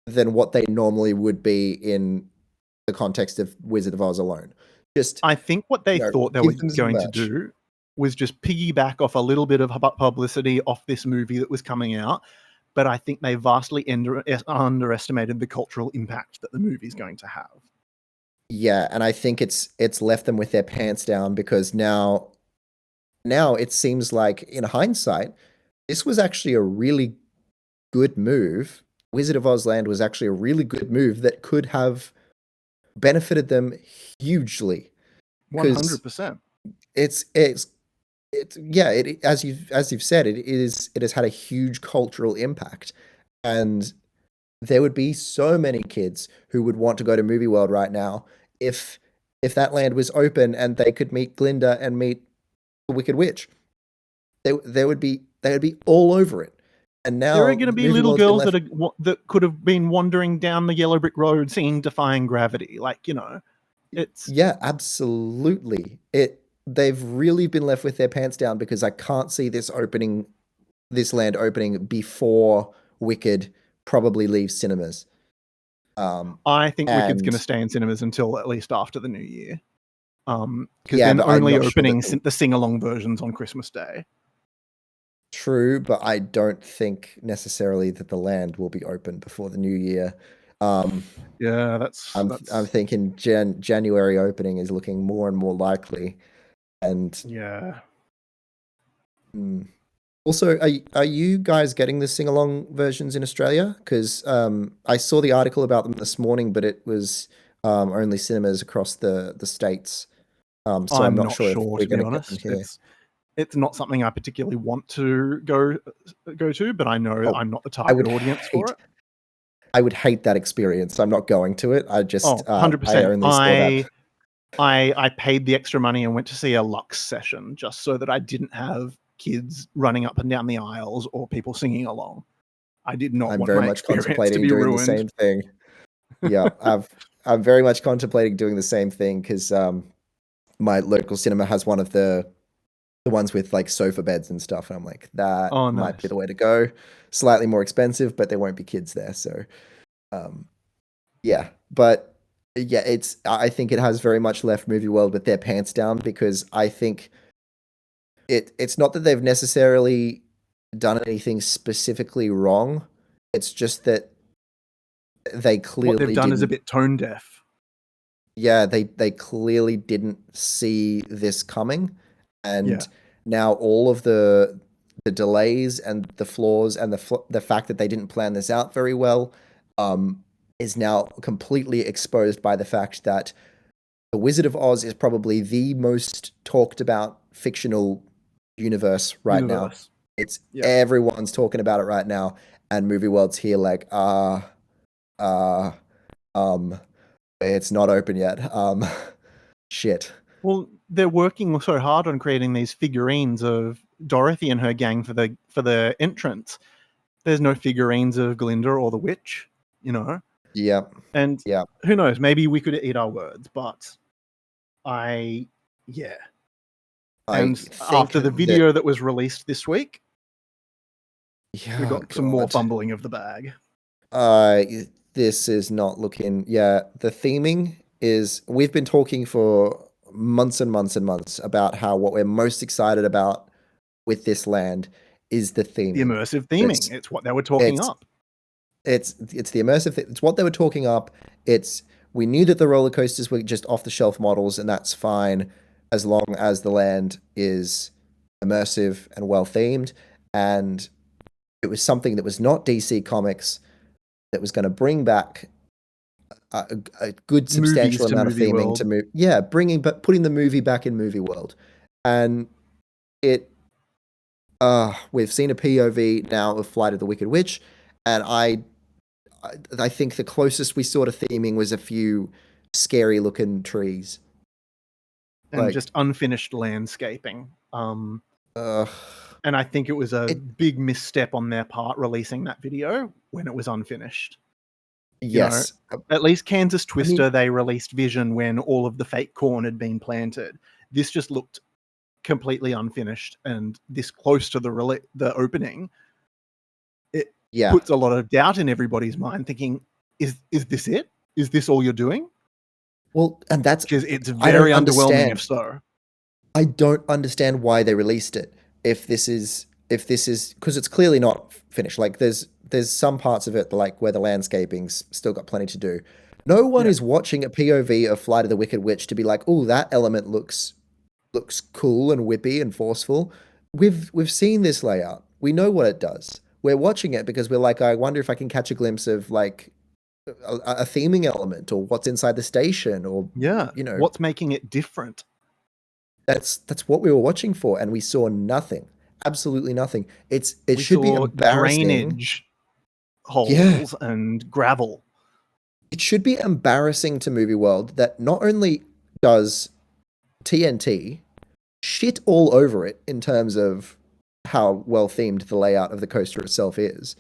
what they normally would be in the context of Wizard of Oz alone. I think what they thought they were going to do was just piggyback off a little bit of publicity off this movie that was coming out, but I think they vastly underestimated the cultural impact that the movie's going to have. Yeah, and I think it's left them with their pants down, because now it seems like, in hindsight, this was actually a really good move. Wizard of Oz Land was actually a really good move that could have benefited them hugely. 100%. It's as you've said, it has had a huge cultural impact, and there would be so many kids who would want to go to Movie World right now if that land was open and they could meet Glinda and meet the Wicked Witch. They would be all over it. And now there are going to be little girls that could have been wandering down the yellow brick road singing Defying Gravity. Like, it's... Yeah, absolutely. They've really been left with their pants down, because I can't see this land opening before Wicked probably leaves cinemas. I think Wicked's going to stay in cinemas until at least after the new year. Because they're only opening the sing-along versions on Christmas Day. True, but I don't think necessarily that the land will be open before the new year. Yeah, I'm thinking January opening is looking more and more likely. And yeah. Also, are you guys getting the sing-along versions in Australia? Because I saw the article about them this morning, but it was only cinemas across the states. So I'm not sure if we're going to get them here. It's not something I particularly want to go to, but I know I'm not the target audience for it. I would hate that experience. I'm not going to it. I just 100%. I only saw that. I paid the extra money and went to see a Lux session just so that I didn't have kids running up and down the aisles or people singing along. I did not want my experience to be ruined. The same thing. Yeah, I'm very much contemplating doing the same thing, because my local cinema has one of the the ones with like sofa beds and stuff. And I'm like, that Oh, might be nice. the way to go. Slightly more expensive, but there won't be kids there. So, yeah. But yeah, I think it has very much left Movie World with their pants down, because I think it's not that they've necessarily done anything specifically wrong. It's just that they What they've clearly done is a didn't. bit tone deaf. Yeah, they clearly didn't see this coming, Yeah. and now all of the delays and the flaws and the fact that they didn't plan this out very well, is now completely exposed by the fact that The Wizard of Oz is probably the most talked about fictional universe right now. Universe. It's Yeah. everyone's talking about it right now, and Movie World's here like, uh, um, it's not open yet. Shit. Well, they're working so hard on creating these figurines of Dorothy and her gang for the entrance. There's no figurines of Glinda or the witch, you know. Yep. And Yep. who knows? Maybe we could eat our words, but yeah. I And think after the that video that was released this week, yeah, we got some more God. fumbling of the bag. This is not looking. Yeah, the theming is. We've been talking for months and months and months about how what we're most excited about with this land is the The theming. immersive theming. It's what they were talking It's up. it's the immersive thing. It's what they were talking up. We knew that the roller coasters were just off the shelf models, and that's fine as long as the land is immersive and well themed. And it was something that was not DC Comics, that was going to bring back a good substantial Movies to amount of Movie theming World. to move. Yeah, putting the movie back in Movie World, and it. We've seen a POV now of Flight of the Wicked Witch, and I think the closest we saw to theming was a few scary looking trees. And Like, just unfinished landscaping. ugh. And I think it was a It, big misstep on their part releasing that video when it was unfinished. yes. At least Kansas I mean, Twister, they released Vision when all of the fake corn had been planted. This just looked completely unfinished, and this close to the opening, it yeah. puts a lot of doubt in everybody's mind, thinking, "Is this it? Is this all you're doing?" Well, and that's Because it's I don't very underwhelming if understand. so. I don't understand why they released it. If this is because it's clearly not finished. Like there's some parts of it like where the landscaping's still got plenty to do. No one Yeah. is watching a POV of Flight of the Wicked Witch to be like, oh, that element looks cool and whippy and forceful. We've seen this layout. We know what it does. We're watching it because we're like, I wonder if I can catch a glimpse of like a theming element, or what's inside the station, or Yeah. What's making it different? That's what we were watching for, and we saw nothing. Absolutely nothing. It We should be saw embarrassing. drainage Yeah. holes and gravel. It should be embarrassing to Movie World that not only does TNT shit all over it in terms of how well themed the layout of the coaster itself is,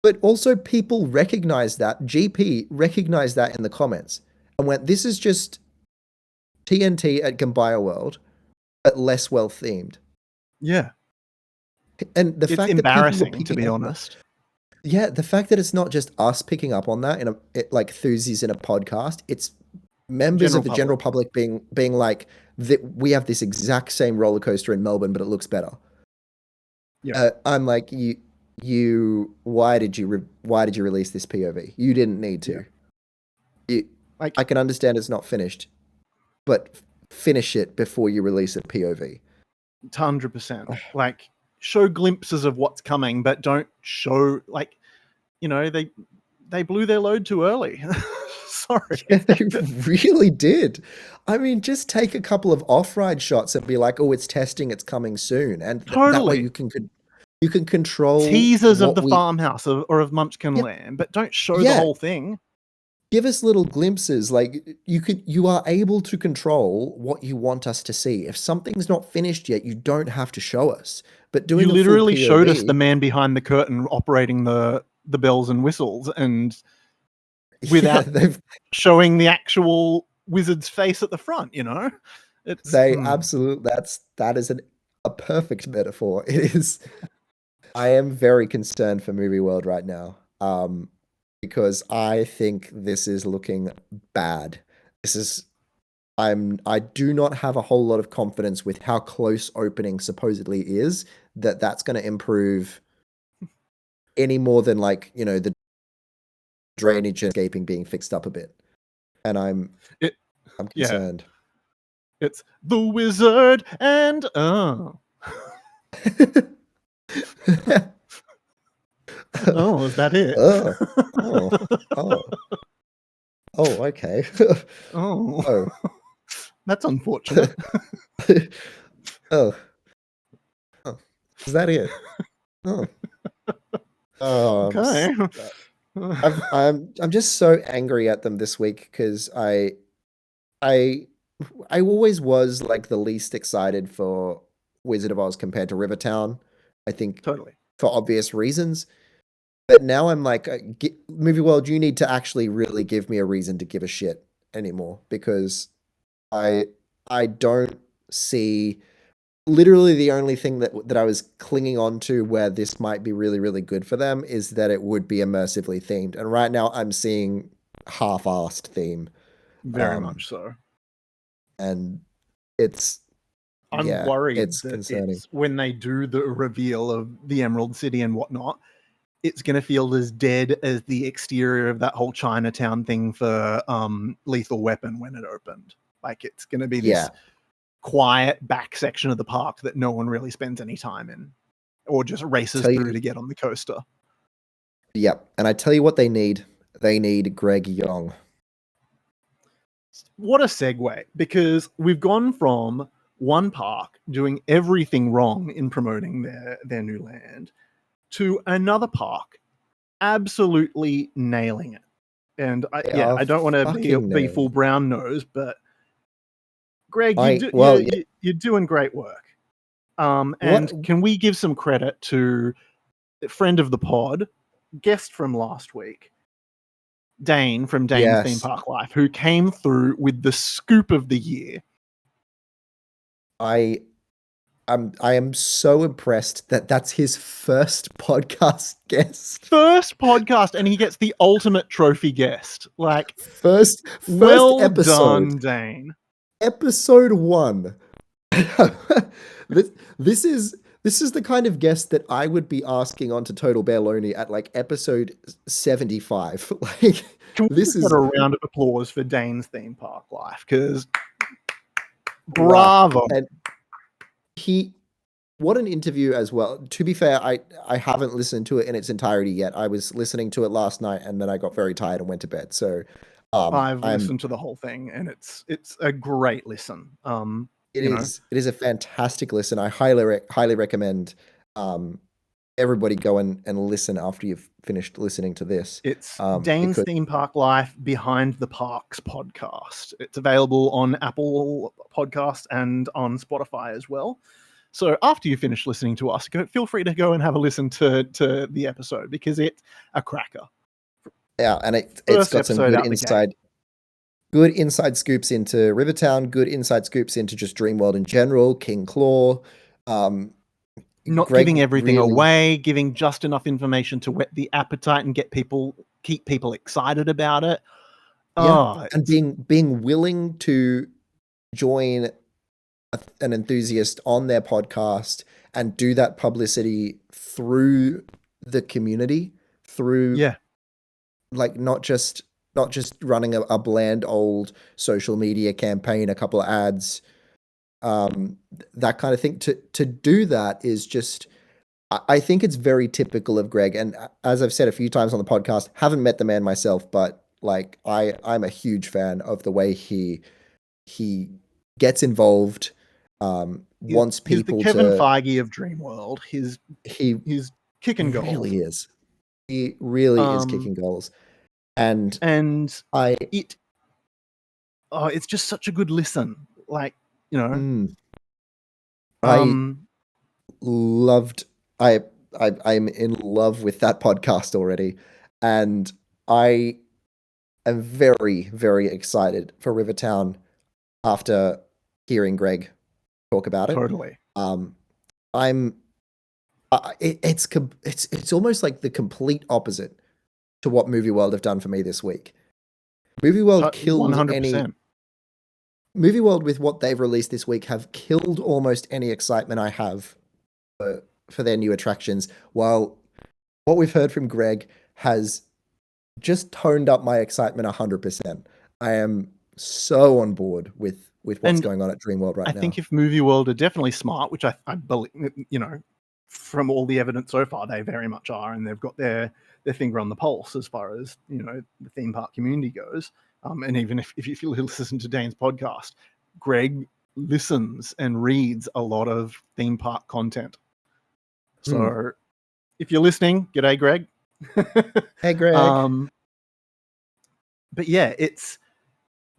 but also people recognize that. GP recognized that in the comments and went, "This is just TNT at Gambaya World, but less well themed." Yeah. And the It's fact that people were embarrassing, to picking be up on that, honest. yeah, the fact that it's not just us picking up on that like Thuzies in a podcast, it's members General of the general public being like, we have this exact same roller coaster in Melbourne, but it looks better. Yeah. I'm like, why did you release this POV? You didn't need to. I can understand it's not finished, but finish it before you release a POV. 100%. Like, show glimpses of what's coming, but don't show, like, they blew their load too early. Sorry. Yeah, they really did. I mean, just take a couple of off-ride shots and be like, "Oh, it's testing, it's coming soon," and that way Totally. you can control Teasers of what the farmhouse or of Munchkin Yeah. Land, but don't show the Yeah. whole thing. Give us little glimpses. Like you are able to control what you want us to see. If something's not finished yet, you don't have to show us. But doing You a full literally showed us POV, the man behind the curtain operating the bells and whistles, and without showing the actual wizard's face at the front, they absolutely that is a perfect metaphor. It is. I am very concerned for movie world right now, because I think this is looking bad. This is. I do not have a whole lot of confidence with how close opening supposedly is that that's going to improve any more than like the drainage and escaping being fixed up a bit, and I'm Yeah, concerned. it's the wizard and oh, is that it? Oh, oh, oh, oh, okay. Oh, Oh, that's unfortunate. oh, oh, is that it? Oh, oh, Okay. I'm just so angry at them this week because I I always was like the least excited for Wizard of Oz compared to Rivertown. I think Totally. for obvious reasons. But now I'm like, Movie World, you need to actually really give me a reason to give a shit anymore because I I don't see literally the only thing that I was clinging on to where this might be really, really good for them is that it would be immersively themed. And right now I'm seeing half-assed theme. Very much so. And it's I'm worried it's that concerning. it's when they do the reveal of the Emerald City and whatnot, it's going to feel as dead as the exterior of that whole Chinatown thing for Lethal Weapon when it opened. Like it's going to be this quiet back section of the park that no one really spends any time in or just races through to get on the coaster. Yep. And I tell you what they need. They need Greg Yong. What a segue, because we've gone from one park doing everything wrong in promoting their new land to another park absolutely nailing it. And I don't want to be full brown nose, but Greg, you're doing great work. And can we give some credit to a friend of the pod, guest from last week, Dane from Dane's Theme Park Life, who came through with the scoop of the year. I am so impressed that that's his first podcast guest. First podcast, and he gets the ultimate trophy guest. Like first well episode. Done, Dane. Episode 1. This is the kind of guest that I would be asking onto Total Bear Loney at like episode 75. Like this is a round of applause for Dane's Theme Park Life, because bravo. And what an interview as well. To be fair, I haven't listened to it in its entirety yet. I was listening to it last night and then I got very tired and went to bed. So I've listened to the whole thing and it's a great listen. It is a fantastic listen. I highly recommend everybody go and listen after you've finished listening to this. It's Dane's Theme Park Life Behind the Parks podcast. It's available on Apple Podcasts and on Spotify as well. So after you finish listening to us, feel free to go and have a listen to the episode, because it's a cracker. Yeah, and it's got some good inside scoops into Rivertown, good inside scoops into just Dreamworld in general, King Claw. Not giving everything away, giving just enough information to whet the appetite and keep people excited about it. And being willing to join an enthusiast on their podcast and do that publicity through the community, through like not just running a bland old social media campaign, a couple of ads, that kind of thing. To do that is just, I think it's very typical of Greg. And as I've said a few times on the podcast, haven't met the man myself, but like I'm a huge fan of the way he gets involved. Wants people he's the Kevin Feige of Dreamworld. He's kicking goals. Really is. He really is kicking goals. And it's just such a good listen. Like, I'm in love with that podcast already, and I am very, very excited for Rivertown after hearing Greg talk about it. Totally. I'm. It's almost like the complete opposite to what Movie World have done for me this week. Movie World killed 100%. Movie World with what they've released this week have killed almost any excitement I have for their new attractions. While what we've heard from Greg has just toned up my excitement 100%. I am so on board with what's And going on at Dreamworld right I now. think if Movie World are definitely smart, which I believe, you know, from all the evidence so far, they very much are, and they've got their finger on the pulse as far as, you know, the theme park community goes. And even if you listen to Dane's podcast, Greg listens and reads a lot of theme park content. So if you're listening, g'day, Greg. Hey, Greg. But yeah, it's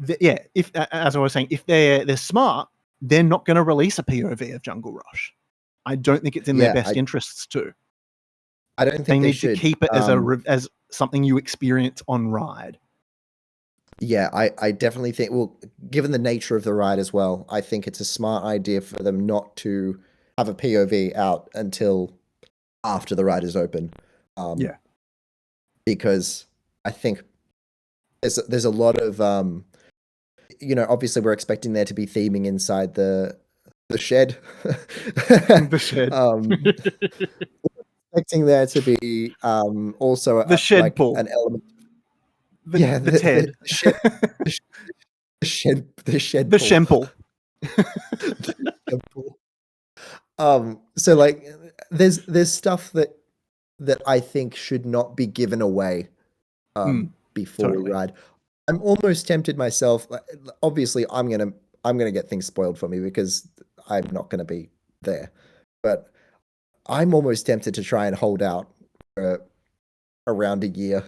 if, as I was saying, if they're smart, they're not going to release a POV of Jungle Rush. I don't think it's in their best interests to. I don't think they need should. to keep it as something you experience on ride. Yeah, I definitely think, well, given the nature of the ride as well, I think it's a smart idea for them not to have a POV out until after the ride is open. Yeah. Because I think there's a lot of, you know, obviously we're expecting there to be theming inside the shed. The shed. Expecting there to be also the shed like pull. an element. The TED. The shed. The shed. The Shemple. So like there's stuff that I think should not be given away before we ride. I'm almost tempted myself. Obviously, I'm gonna get things spoiled for me because I'm not gonna be there. But I'm almost tempted to try and hold out for around a year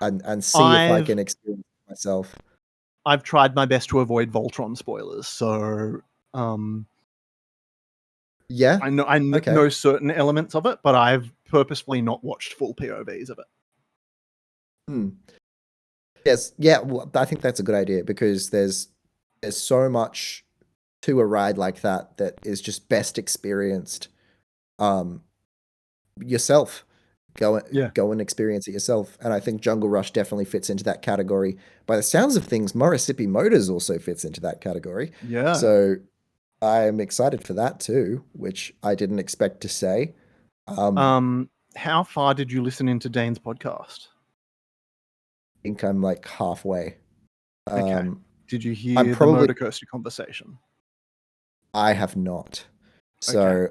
and see if I can experience it myself. I've tried my best to avoid Voltron spoilers, so yeah, I know certain elements of it, but I've purposefully not watched full POVs of it. Yes, yeah. Well, I think that's a good idea because there's so much to a ride like that is just best experienced yourself. Go and experience it yourself. And I think Jungle Rush definitely fits into that category. By the sounds of things, Mississippi Motors also fits into that category. Yeah. So I'm excited for that too, which I didn't expect to say. How far did you listen into Dane's podcast? I think I'm like halfway. Okay. Did you hear the motor coaster conversation? I have not. So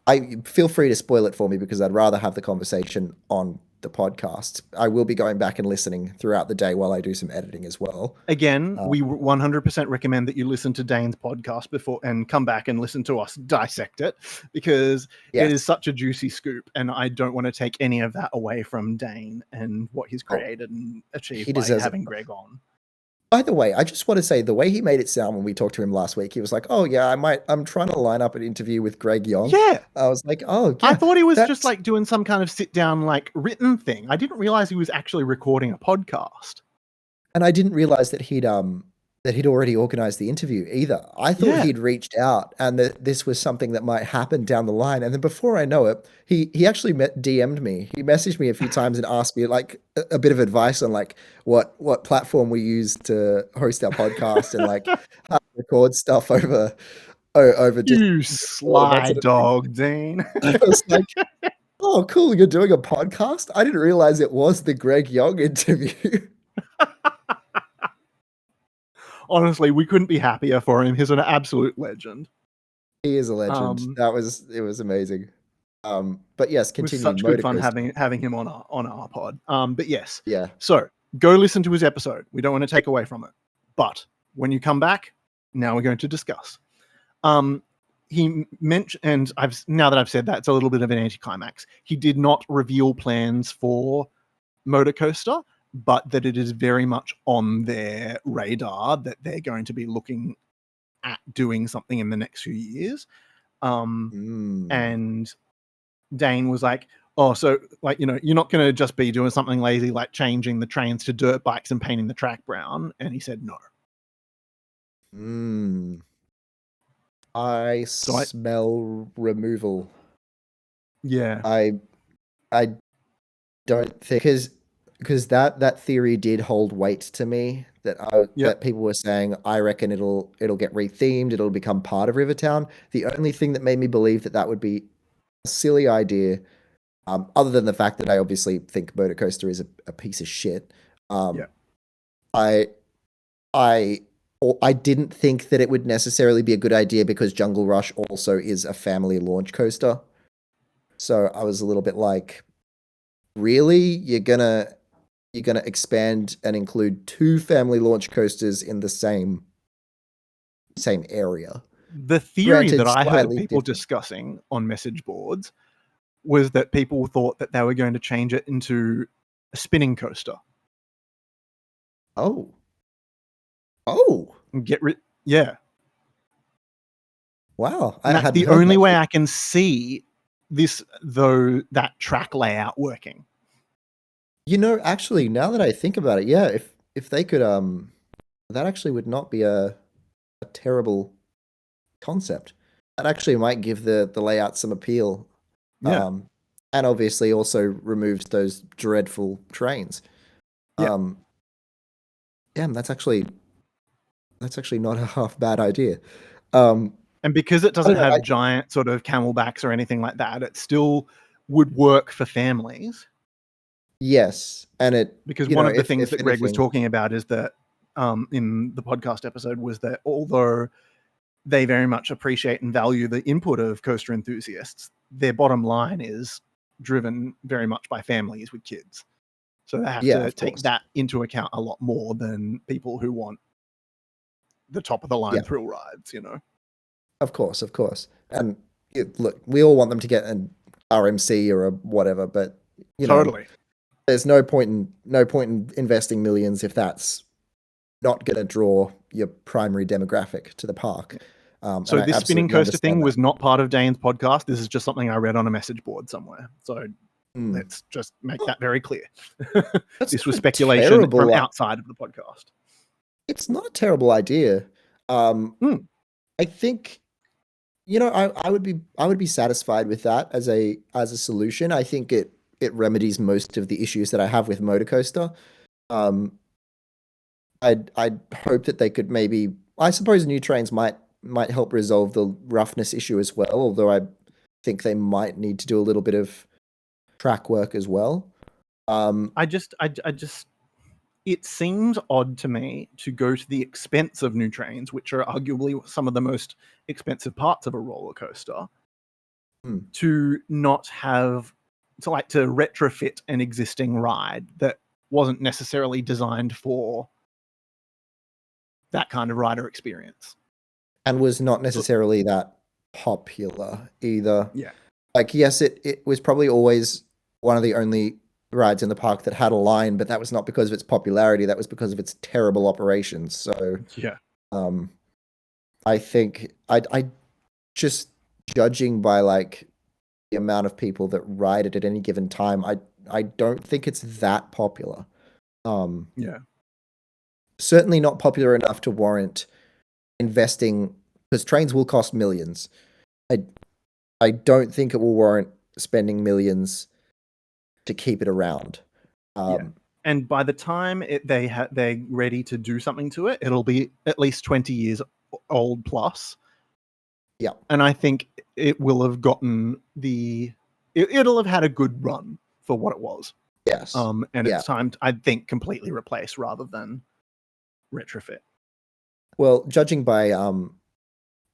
I feel free to spoil it for me because I'd rather have the conversation on the podcast. I will be going back and listening throughout the day while I do some editing as well. Again, we 100% recommend that you listen to Dane's podcast before and come back and listen to us dissect it because it is such a juicy scoop and I don't want to take any of that away from Dane and what he's created and achieved by having Greg on. By the way, I just want to say the way he made it sound when we talked to him last week, he was like, "Oh yeah, I'm trying to line up an interview with Greg Yong." Yeah. I was like, "Oh yeah." I thought he was just like doing some kind of sit down like written thing. I didn't realize he was actually recording a podcast. And I didn't realize that he'd already organized the interview either. I thought he'd reached out and that this was something that might happen down the line. And then before I know it, he actually DM'd me. He messaged me a few times and asked me like a bit of advice on like what platform we use to host our podcast and like how to record stuff over just you sly dog, Dane. I was like, oh cool, you're doing a podcast? I didn't realize it was the Greg Yong interview. Honestly, we couldn't be happier for him. He's an absolute legend. He is a legend. It was amazing. But yes, continue. It was such good fun having him on our pod. But yes. Yeah. So go listen to his episode. We don't want to take away from it. But when you come back, now we're going to discuss. He mentioned, and now that I've said that, it's a little bit of an anticlimax. He did not reveal plans for Motor Coaster, but that it is very much on their radar that they're going to be looking at doing something in the next few years. And Dane was like, oh, so like, you know, you're not going to just be doing something lazy like changing the trains to dirt bikes and painting the track brown. And he said no. I So I smell removal. yeah. I I don't think because that theory did hold weight to me Yep. that people were saying I reckon it'll get rethemed, it'll become part of Rivertown. The only thing that made me believe that would be a silly idea, other than the fact that I obviously think Motor Coaster is a piece of shit. Yeah. I I I didn't think that it would necessarily be a good idea because Jungle Rush also is a family launch coaster. So I was a little bit like, really? You're gonna expand and include two family launch coasters in the same area. The theory Granted, that I heard slightly people different. discussing on message boards was that people thought that they were going to change it into a spinning coaster Oh. Oh. and get rid. Yeah, Wow. and I that's hadn't the heard only that. way I can see this, though, that track layout working. Actually, now that I think about it, yeah, if they could that actually would not be a terrible concept. That actually might give the layout some appeal. Yeah, And obviously also removes those dreadful trains. yeah. Um, yeah, that's actually not a half bad idea. Um, And because it I doesn't don't know. have giant sort of camelbacks or anything like that, it still would work for families. Yes, and Because one of the things if that Greg was anything, talking about is that in the podcast episode was that although they very much appreciate and value the input of coaster enthusiasts, their bottom line is driven very much by families with kids. So they have yeah, to of take course, that into account a lot more than people who want the top of the line yeah, thrill rides, you know. of course. And look, we all want them to get an RMC or a whatever, but you know, Totally. there's no point in investing millions if that's not going to draw your primary demographic to the park. So And I this spinning absolutely coaster thing understand that. was not part of Dane's podcast. This is just something I read on a message board somewhere. So Mm. let's just make that very clear. That's This was not a speculation from terrible. outside of the podcast. It's not a terrible idea. Mm. I think I would be satisfied with that as a solution. I think it remedies most of the issues that I have with Motor Coaster. Um, I'd hope that they could maybe. I suppose new trains might help resolve the roughness issue as well. Although I think they might need to do a little bit of track work as well. I just it seems odd to me to go to the expense of new trains, which are arguably some of the most expensive parts of a roller coaster, Hmm. to not have to retrofit an existing ride that wasn't necessarily designed for that kind of rider experience. And was not So, necessarily that popular either. yeah. Like, yes, it was probably always one of the only rides in the park that had a line, but that was not because of its popularity. That was because of its terrible operations. So, Yeah. um, I think I just judging by like the amount of people that ride it at any given time, I don't think it's that popular. Um, Yeah. Certainly not popular enough to warrant investing because trains will cost millions. I I don't think it will warrant spending millions to keep it around. Yeah. And by the time they're ready to do something to it, it'll be at least 20 years old plus. Yeah. And I think it will have gotten it'll have had a good run for what it was. Yes. And Yeah. it's time to, I think, completely replace rather than retrofit. Well, judging by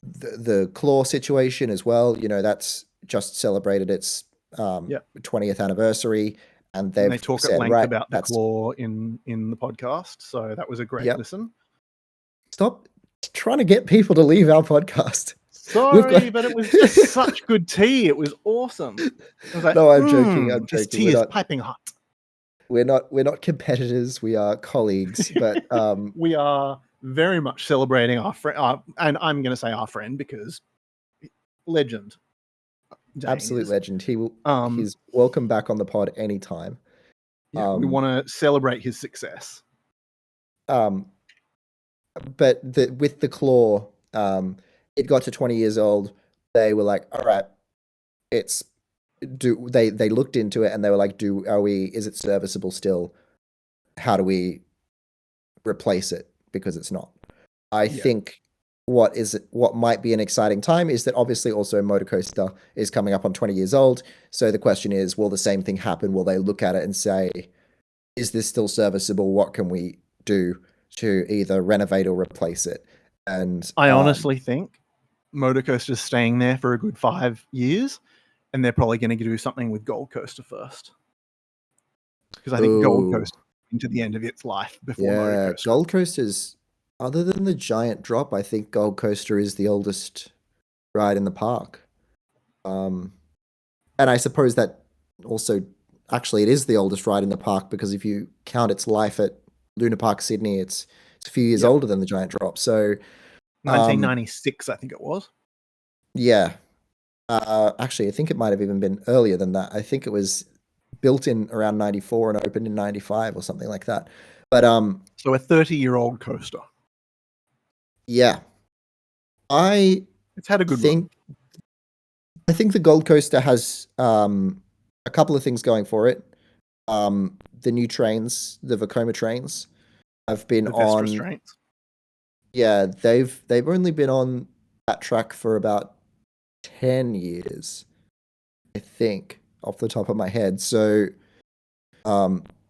the claw situation as well, that's just celebrated its Yeah. 20th anniversary, and And they've they talk at said, length right, about the that's claw in the podcast. So that was a great yep. listen. Stop trying to get people to leave our podcast. Sorry, but it was just such good tea. It was awesome. I was like, no, I'm joking. I'm this joking. tea is piping hot. We're not competitors. We are colleagues. But we are very much celebrating our friend, and I'm going to say our friend because legend. Dane absolute is. legend. He's welcome back on the pod anytime. Yeah, we want to celebrate his success. But with the claw, it got to 20 years old. They were like, all right, they looked into it and they were like, is it serviceable still? How do we replace it? Because it's not. I think what might be an exciting time is that obviously also Motor Coaster is coming up on 20 years old. So the question is, will the same thing happen? Will they look at it and say, is this still serviceable? What can we do to either renovate or replace it? And I honestly think Motor Coaster's staying there for a good 5 years, and they're probably going to do something with Gold Coaster first. Because I think Gold Coaster into the end of its life before Motor Coaster. Gold Coaster's, other than the giant drop, I think Gold Coaster is the oldest ride in the park. And I suppose that also, actually, it is the oldest ride in the park because if you count its life at Luna Park Sydney, it's a few years older than the giant drop. So 1996, I think it was. Yeah. Actually, I think it might have even been earlier than that. I think it was built in around 94 and opened in 95 or something like that. But so a 30-year-old coaster. Yeah. It's had a good run. I think the Gold Coaster has a couple of things going for it. The new trains, the Vekoma trains, have been the Vestas trains. Yeah, they've only been on that track for about 10 years, I think, off the top of my head. So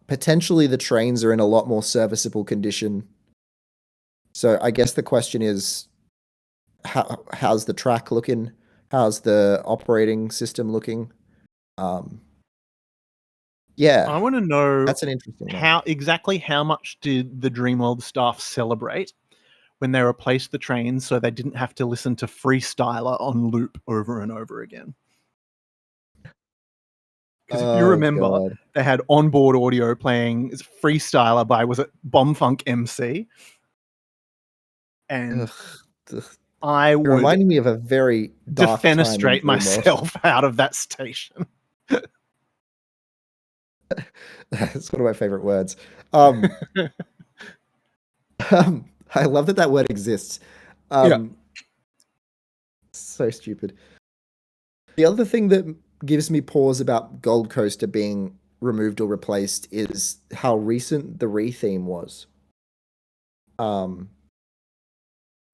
potentially the trains are in a lot more serviceable condition. So I guess the question is, how's the track looking? How's the operating system looking? Yeah, I want to know that's an interesting one. Exactly how much did the Dreamworld staff celebrate when they replaced the trains so they didn't have to listen to Freestyler on loop over and over again? Because if you remember, they had onboard audio playing Freestyler by, was it Bombfunk MC? And I would reminding me of a very dark defenestrate myself out of that station. That's one of my favorite words. I love that word exists. So stupid. The other thing that gives me pause about Gold Coaster being removed or replaced is how recent the retheme was.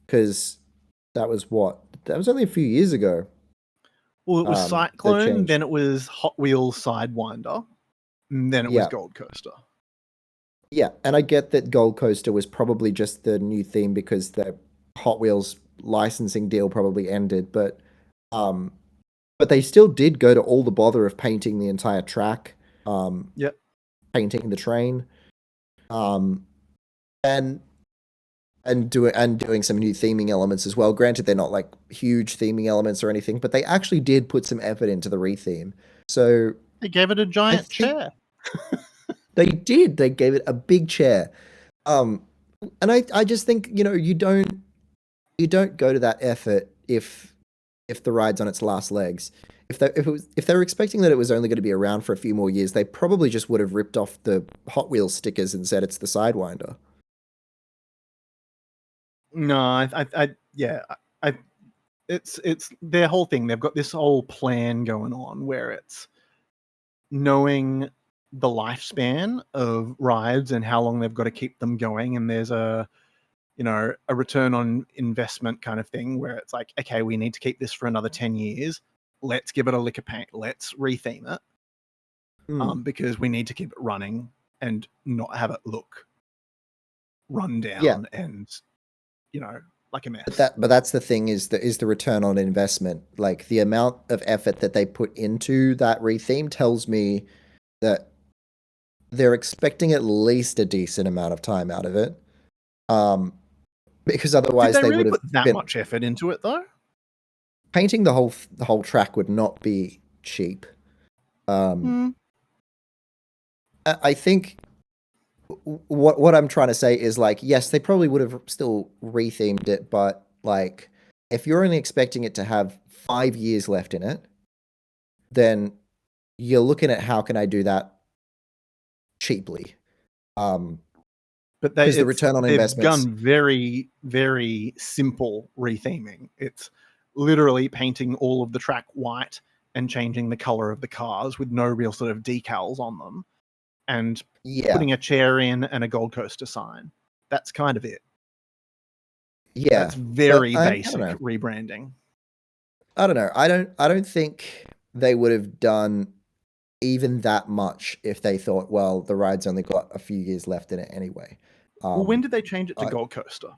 Because that was only a few years ago. Well, it was Cyclone, then it was Hot Wheels Sidewinder, and then it was Gold Coaster. Yeah, and I get that Gold Coaster was probably just the new theme because the Hot Wheels licensing deal probably ended, but they still did go to all the bother of painting the entire track, painting the train, and doing some new theming elements as well. Granted, they're not like huge theming elements or anything, but they actually did put some effort into the retheme. So they gave it a giant chair. They did. They gave it a big chair. And I just think, you don't go to that effort if the ride's on its last legs. If they were expecting that it was only going to be around for a few more years, they probably just would have ripped off the Hot Wheels stickers and said it's the Sidewinder. No, it's their whole thing. They've got this whole plan going on where it's knowing the lifespan of rides and how long they've got to keep them going, and there's a return on investment kind of thing where it's like, okay, we need to keep this for another 10 years. Let's give it a lick of paint. Let's retheme it. Because we need to keep it running and not have it look run down and like a mess. But that's the thing is the return on investment. Like the amount of effort that they put into that retheme tells me that they're expecting at least a decent amount of time out of it. Because otherwise they would have put that much effort into it though. Painting the whole track would not be cheap. I think what I'm trying to say is like, yes, they probably would have still rethemed it, but like if you're only expecting it to have 5 years left in it, then you're looking at how can I do that cheaply. But because the return on they've investments. done very, very simple retheming. It's literally painting all of the track white and changing the color of the cars with no real sort of decals on them, and putting a chair in and a Gold Coaster sign. That's kind of it. Yeah, that's very I basic don't know. rebranding. I don't know. I don't think they would have done even that much if they thought, well, the ride's only got a few years left in it anyway. Well, when did they change it to Gold Coaster?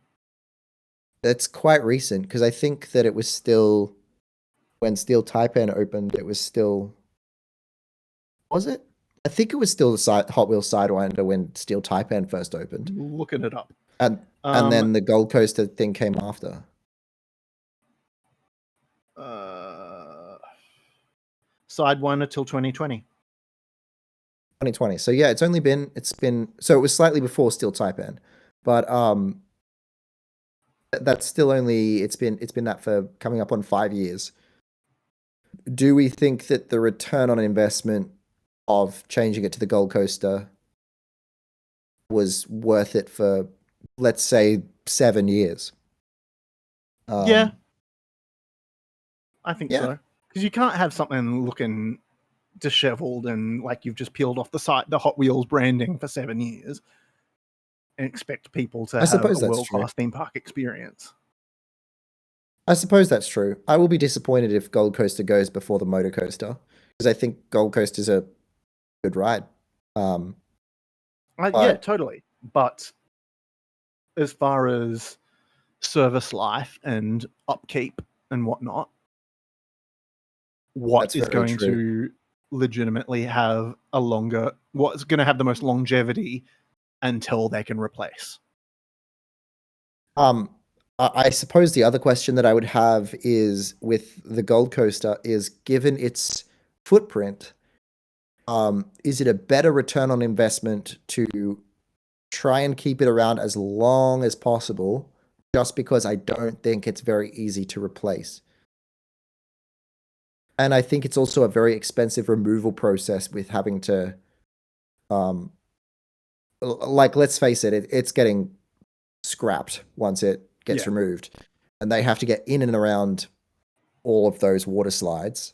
It's quite recent because I think that it was still when Steel Taipan opened. It was still, was it? I think it was still the Hot Wheels Sidewinder when Steel Taipan first opened, Looking it up. and then the Gold Coaster thing came after. Sidewinder till 2020. 2020. So yeah, it's been so it was slightly before Steel Taipan, but that's still only it's been that for coming up on 5 years. Do we think that the return on investment of changing it to the Gold Coaster was worth it for, let's say, 7 years? Yeah, I think so. Because you can't have something looking disheveled and like you've just peeled off the Hot Wheels branding for 7 years and expect people to have a world-class theme park experience. I suppose that's true. I will be disappointed if Gold Coaster goes before the Motor Coaster because I think Gold Coaster is a good ride. Yeah, totally. But as far as service life and upkeep and whatnot, what is going to legitimately have what's going to have the most longevity until they can replace? I suppose the other question that I would have is with the Gold Coaster is, given its footprint, is it a better return on investment to try and keep it around as long as possible, just because I don't think it's very easy to replace? And I think it's also a very expensive removal process with having to, like, let's face it, it's getting scrapped once it gets removed, and they have to get in and around all of those water slides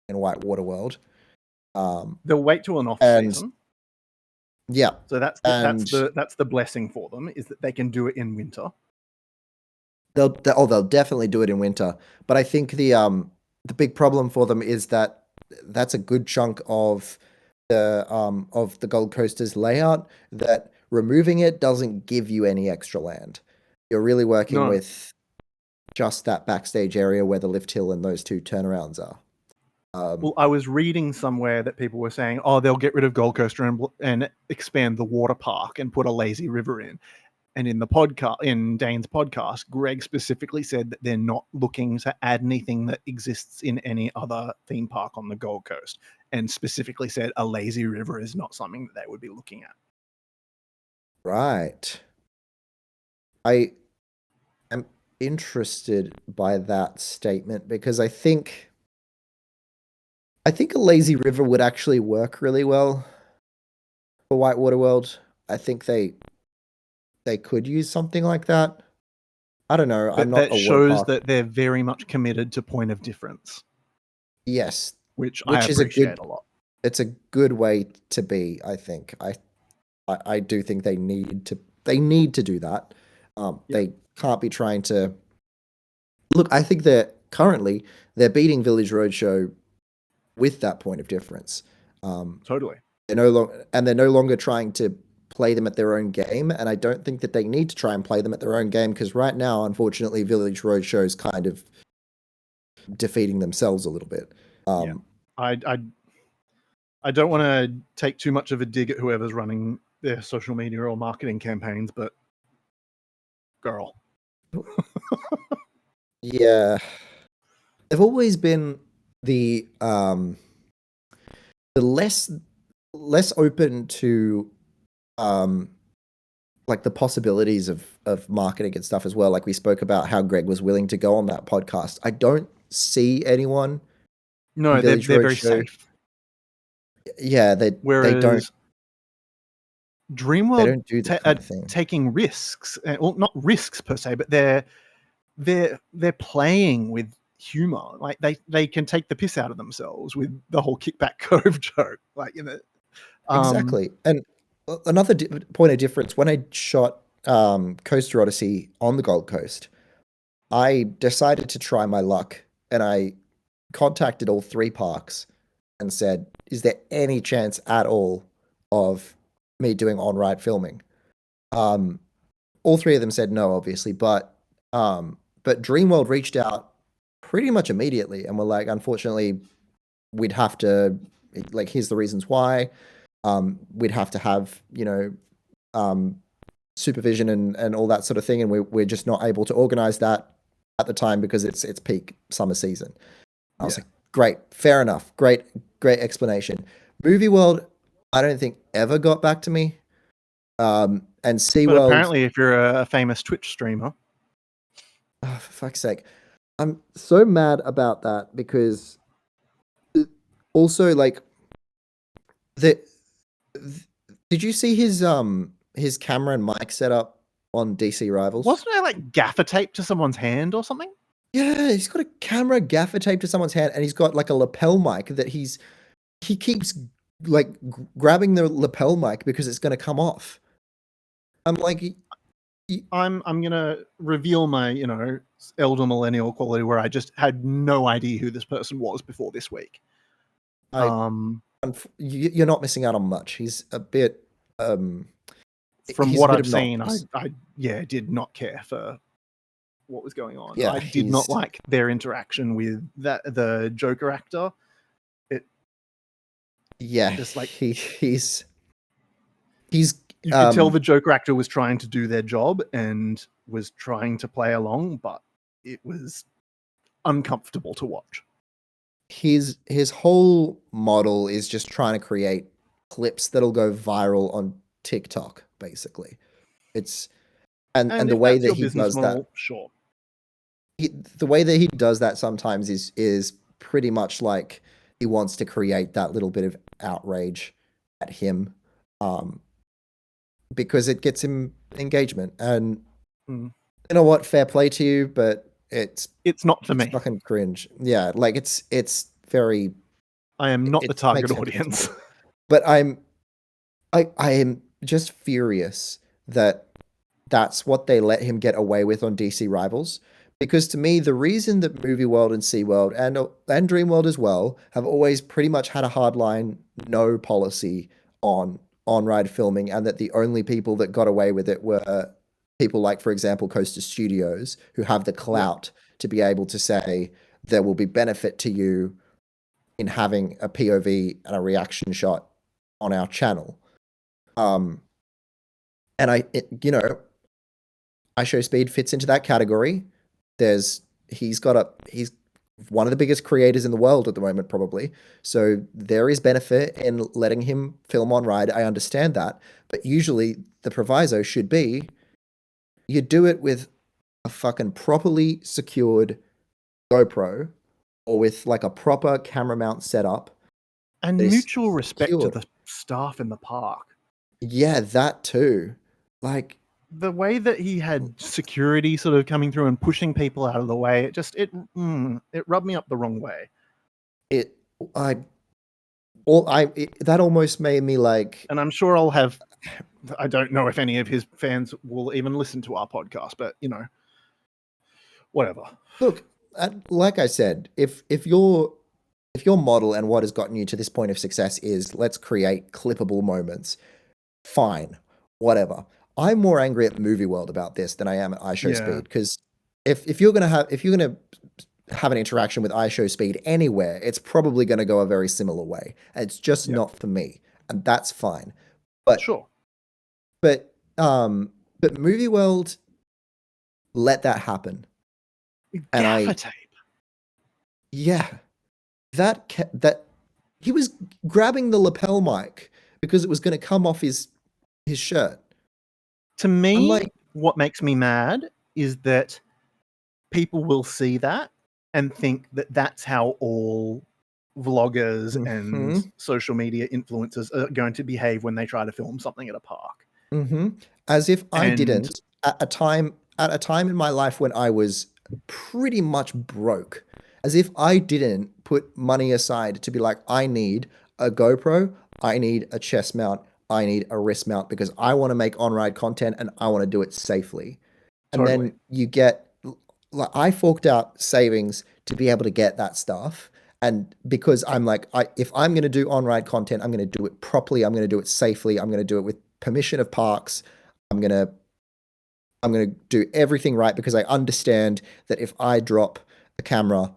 in Whitewater World. They'll wait till an off season. Yeah. So that's the blessing for them, is that they can do it in winter. They'll definitely do it in winter. But I think the big problem for them is that that's a good chunk of the Gold Coaster's layout, that removing it doesn't give you any extra land. You're really working with just that backstage area where the lift hill and those two turnarounds are. Well, I was reading somewhere that people were saying, oh, they'll get rid of Gold Coaster and expand the water park and put a lazy river in. And in Dane's podcast, Greg specifically said that they're not looking to add anything that exists in any other theme park on the Gold Coast, and specifically said a lazy river is not something that they would be looking at. Right. I am interested by that statement because I think a lazy river would actually work really well for Whitewater World. I think they could use something like that. I don't know. But that shows that they're very much committed to point of difference. Yes, which I appreciate a lot. It's a good way to be, I think. I do think they need to do that. They can't be trying to look. I think that currently they're beating Village Roadshow with that point of difference. Totally. They're no longer trying to play them at their own game, and I don't think that they need to try and play them at their own game, because right now, unfortunately, Village Roadshow is kind of defeating themselves a little bit. I don't want to take too much of a dig at whoever's running their social media or marketing campaigns, but girl. Yeah. They've always been the less open to like the possibilities of marketing and stuff as well. Like we spoke about how Greg was willing to go on that podcast. I don't see anyone. No, they're very safe. Yeah, they don't. They Dreamworld don't do that kind of thing. taking risks, well, not risks per se, but they're playing with humor. Like they can take the piss out of themselves with the whole Kickback Cove joke. Like, you know, Exactly. And another point of difference, when I shot Coaster Odyssey on the Gold Coast, I decided to try my luck and I contacted all three parks and said, is there any chance at all of me doing on-ride filming? All three of them said no, obviously, but Dreamworld reached out pretty much immediately and were like, unfortunately, we'd have to, like, here's the reasons why. We'd have to have, supervision and all that sort of thing, and we're just not able to organize that at the time because it's peak summer season. I was like, great, fair enough, great explanation. Movie World, I don't think ever got back to me. And but SeaWorld, apparently, if you're a famous Twitch streamer, for fuck's sake, I'm so mad about that because also, like, the did you see his camera and mic setup on DC Rivals? wasn't there like gaffer tape to someone's hand or something? Yeah, he's got a camera gaffer taped to someone's hand, and he's got like a lapel mic that he keeps like grabbing the lapel mic because it's going to come off. I'm like, I'm gonna reveal my elder millennial quality where I just had no idea who this person was before this week. You're not missing out on much. He's a bit From he's what a bit I've seen, obnoxious. I did not care for what was going on. Yeah, I did not like their interaction with the Joker actor. Just like he's you could tell the Joker actor was trying to do their job and was trying to play along, but it was uncomfortable to watch. His whole model is just trying to create clips that'll go viral on TikTok, basically. It's and the way that he does that, sure. the way that he does that sometimes is pretty much like he wants to create that little bit of outrage at him, because it gets him engagement. And you know what? Fair play to you, but it's not for me. Fucking cringe. Yeah, like it's very. I am not the target audience. But I am just furious that that's what they let him get away with on DC Rivals. Because to me, the reason that Movie World and SeaWorld and Dreamworld as well have always pretty much had a hardline no policy on on-ride filming, and that the only people that got away with it were people like, for example, Coaster Studios, who have the clout to be able to say there will be benefit to you in having a POV and a reaction shot on our channel. And iShowSpeed fits into that category. He's one of the biggest creators in the world at the moment, probably. So there is benefit in letting him film on ride. I understand that. But usually the proviso should be you do it with a fucking properly secured GoPro or with like a proper camera mount setup. And mutual respect to the staff in the park. Yeah, that too. Like, the way that he had security sort of coming through and pushing people out of the way, it rubbed me up the wrong way. That almost made me like. And I'm sure I don't know if any of his fans will even listen to our podcast, but whatever. Look, like I said, if your model and what has gotten you to this point of success is let's create clippable moments, fine, whatever. I'm more angry at Movie World about this than I am at iShowSpeed, because if you're gonna have an interaction with iShowSpeed anywhere, it's probably going to go a very similar way. It's just not for me, and that's fine. But sure. But Movie World let that happen. Gaffer tape. Yeah, that he was grabbing the lapel mic because it was going to come off his shirt. To me, what makes me mad is that people will see that and think that that's how all vloggers and Mhm. social media influencers are going to behave when they try to film something at a park. As if I And didn't at a time in my life when I was pretty much broke, as if I didn't put money aside to be like, I need a GoPro, I need a chest mount, I need a wrist mount because I want to make on-ride content and I want to do it safely. And totally. then you get, like, I forked out savings to be able to get that stuff. And because I'm like, if I'm going to do on-ride content, I'm going to do it properly. I'm going to do it safely. I'm going to do it with permission of parks. I'm going to do everything right because I understand that if I drop a camera,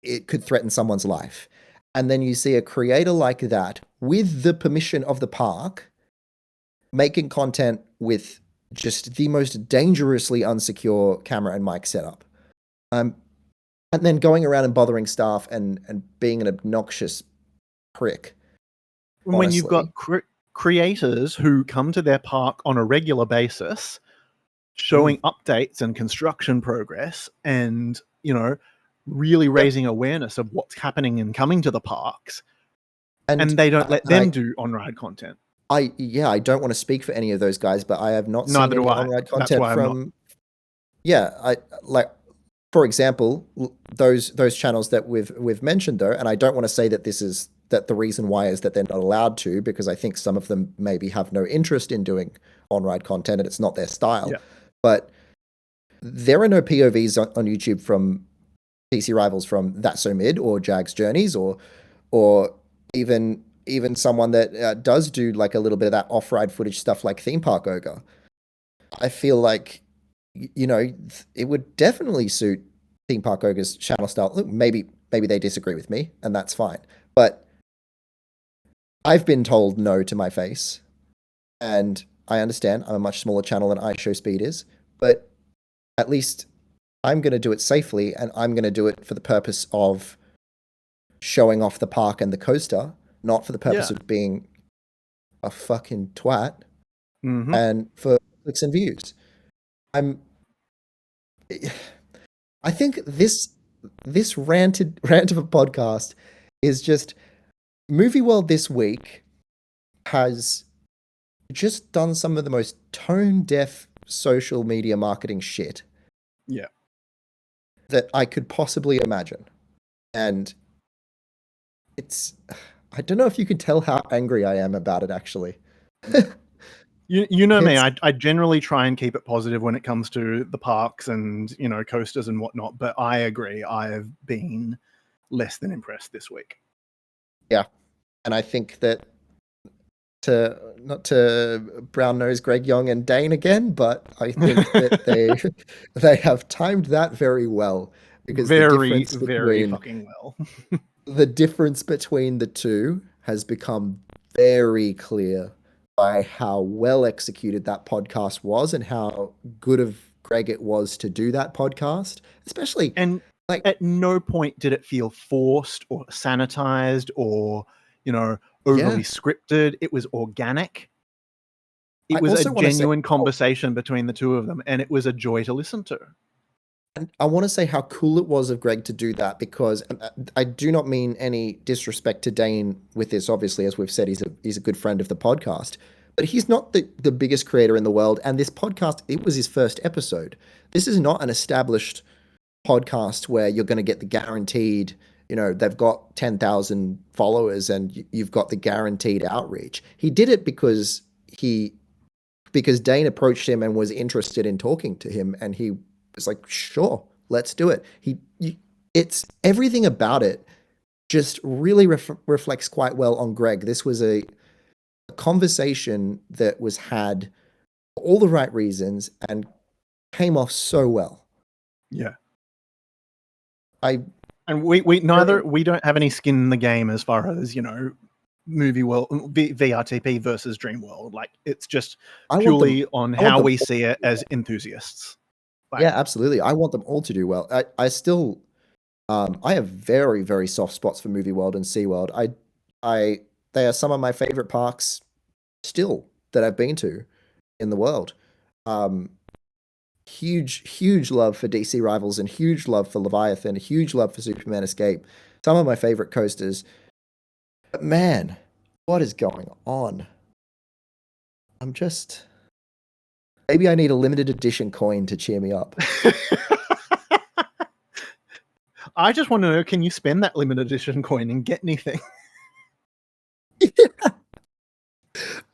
it could threaten someone's life. And then you see a creator like that with the permission of the park making content with just the most dangerously unsecure camera and mic setup. And then going around and bothering staff and being an obnoxious prick. When you've got Honestly. creators who come to their park on a regular basis, showing updates and construction progress and, really raising awareness of what's happening and coming to the parks, and they don't let them do on-ride content. I don't want to speak for any of those guys, but I have not Neither seen do any I. on-ride That's content why I'm not. from. Yeah, I like, for example, those channels that we've mentioned though, and I don't want to say that the reason why is that they're not allowed to, because I think some of them maybe have no interest in doing on-ride content and it's not their style. Yeah. But there are no POVs on YouTube from PC rivals from That's So Mid or Jag's Journeys or even someone that does do like a little bit of that off-ride footage stuff like Theme Park Ogre. I feel like, it would definitely suit Theme Park Ogre's channel style. Look, maybe they disagree with me, and that's fine. But I've been told no to my face, and I understand I'm a much smaller channel than iShowSpeed is, but at least I'm going to do it safely, and I'm going to do it for the purpose of showing off the park and the coaster, not for the purpose of being a fucking twat and for clicks and views. I think this rant of a podcast is just Movie World this week has just done some of the most tone deaf social media marketing shit. Yeah. That I could possibly imagine. And I don't know if you can tell how angry I am about it actually. You know me, I generally try and keep it positive when it comes to the parks and, coasters and whatnot, but I agree. I've been less than impressed this week. Yeah. And I think that not to brown nose Greg Yong and Dane again, but I think that they have timed that very well because very fucking well. The difference between the two has become very clear by how well executed that podcast was and how good of Greg it was to do that podcast, especially. And like at no point did it feel forced or sanitized or, overly scripted. It was organic. It was a genuine conversation between the two of them, and it was a joy to listen to. And I want to say how cool it was of Greg to do that, because I do not mean any disrespect to Dane with this. Obviously, as we've said, he's a good friend of the podcast, but he's not the biggest creator in the world. And this podcast, it was his first episode. This is not an established podcast where you're going to get the guaranteed, they've got 10,000 followers and you've got the guaranteed outreach. He did it because Dane approached him and was interested in talking to him, and he was like, sure, let's do it. It's everything about it just really reflects quite well on Greg. This was a conversation that was had for all the right reasons and came off so well. Yeah. We don't have any skin in the game as far as, movie world, VRTP versus Dreamworld. Like, it's just purely on how we see it as enthusiasts. Yeah, absolutely. I want them all to do well. I still, I have very, very soft spots for Movie World and SeaWorld. They are some of my favorite parks still that I've been to in the world. huge love for DC Rivals and huge love for Leviathan, huge love for Superman Escape. Some of my favorite coasters. But man, what is going on? I'm just... Maybe I need a limited edition coin to cheer me up. I just want to know, can you spend that limited edition coin and get anything?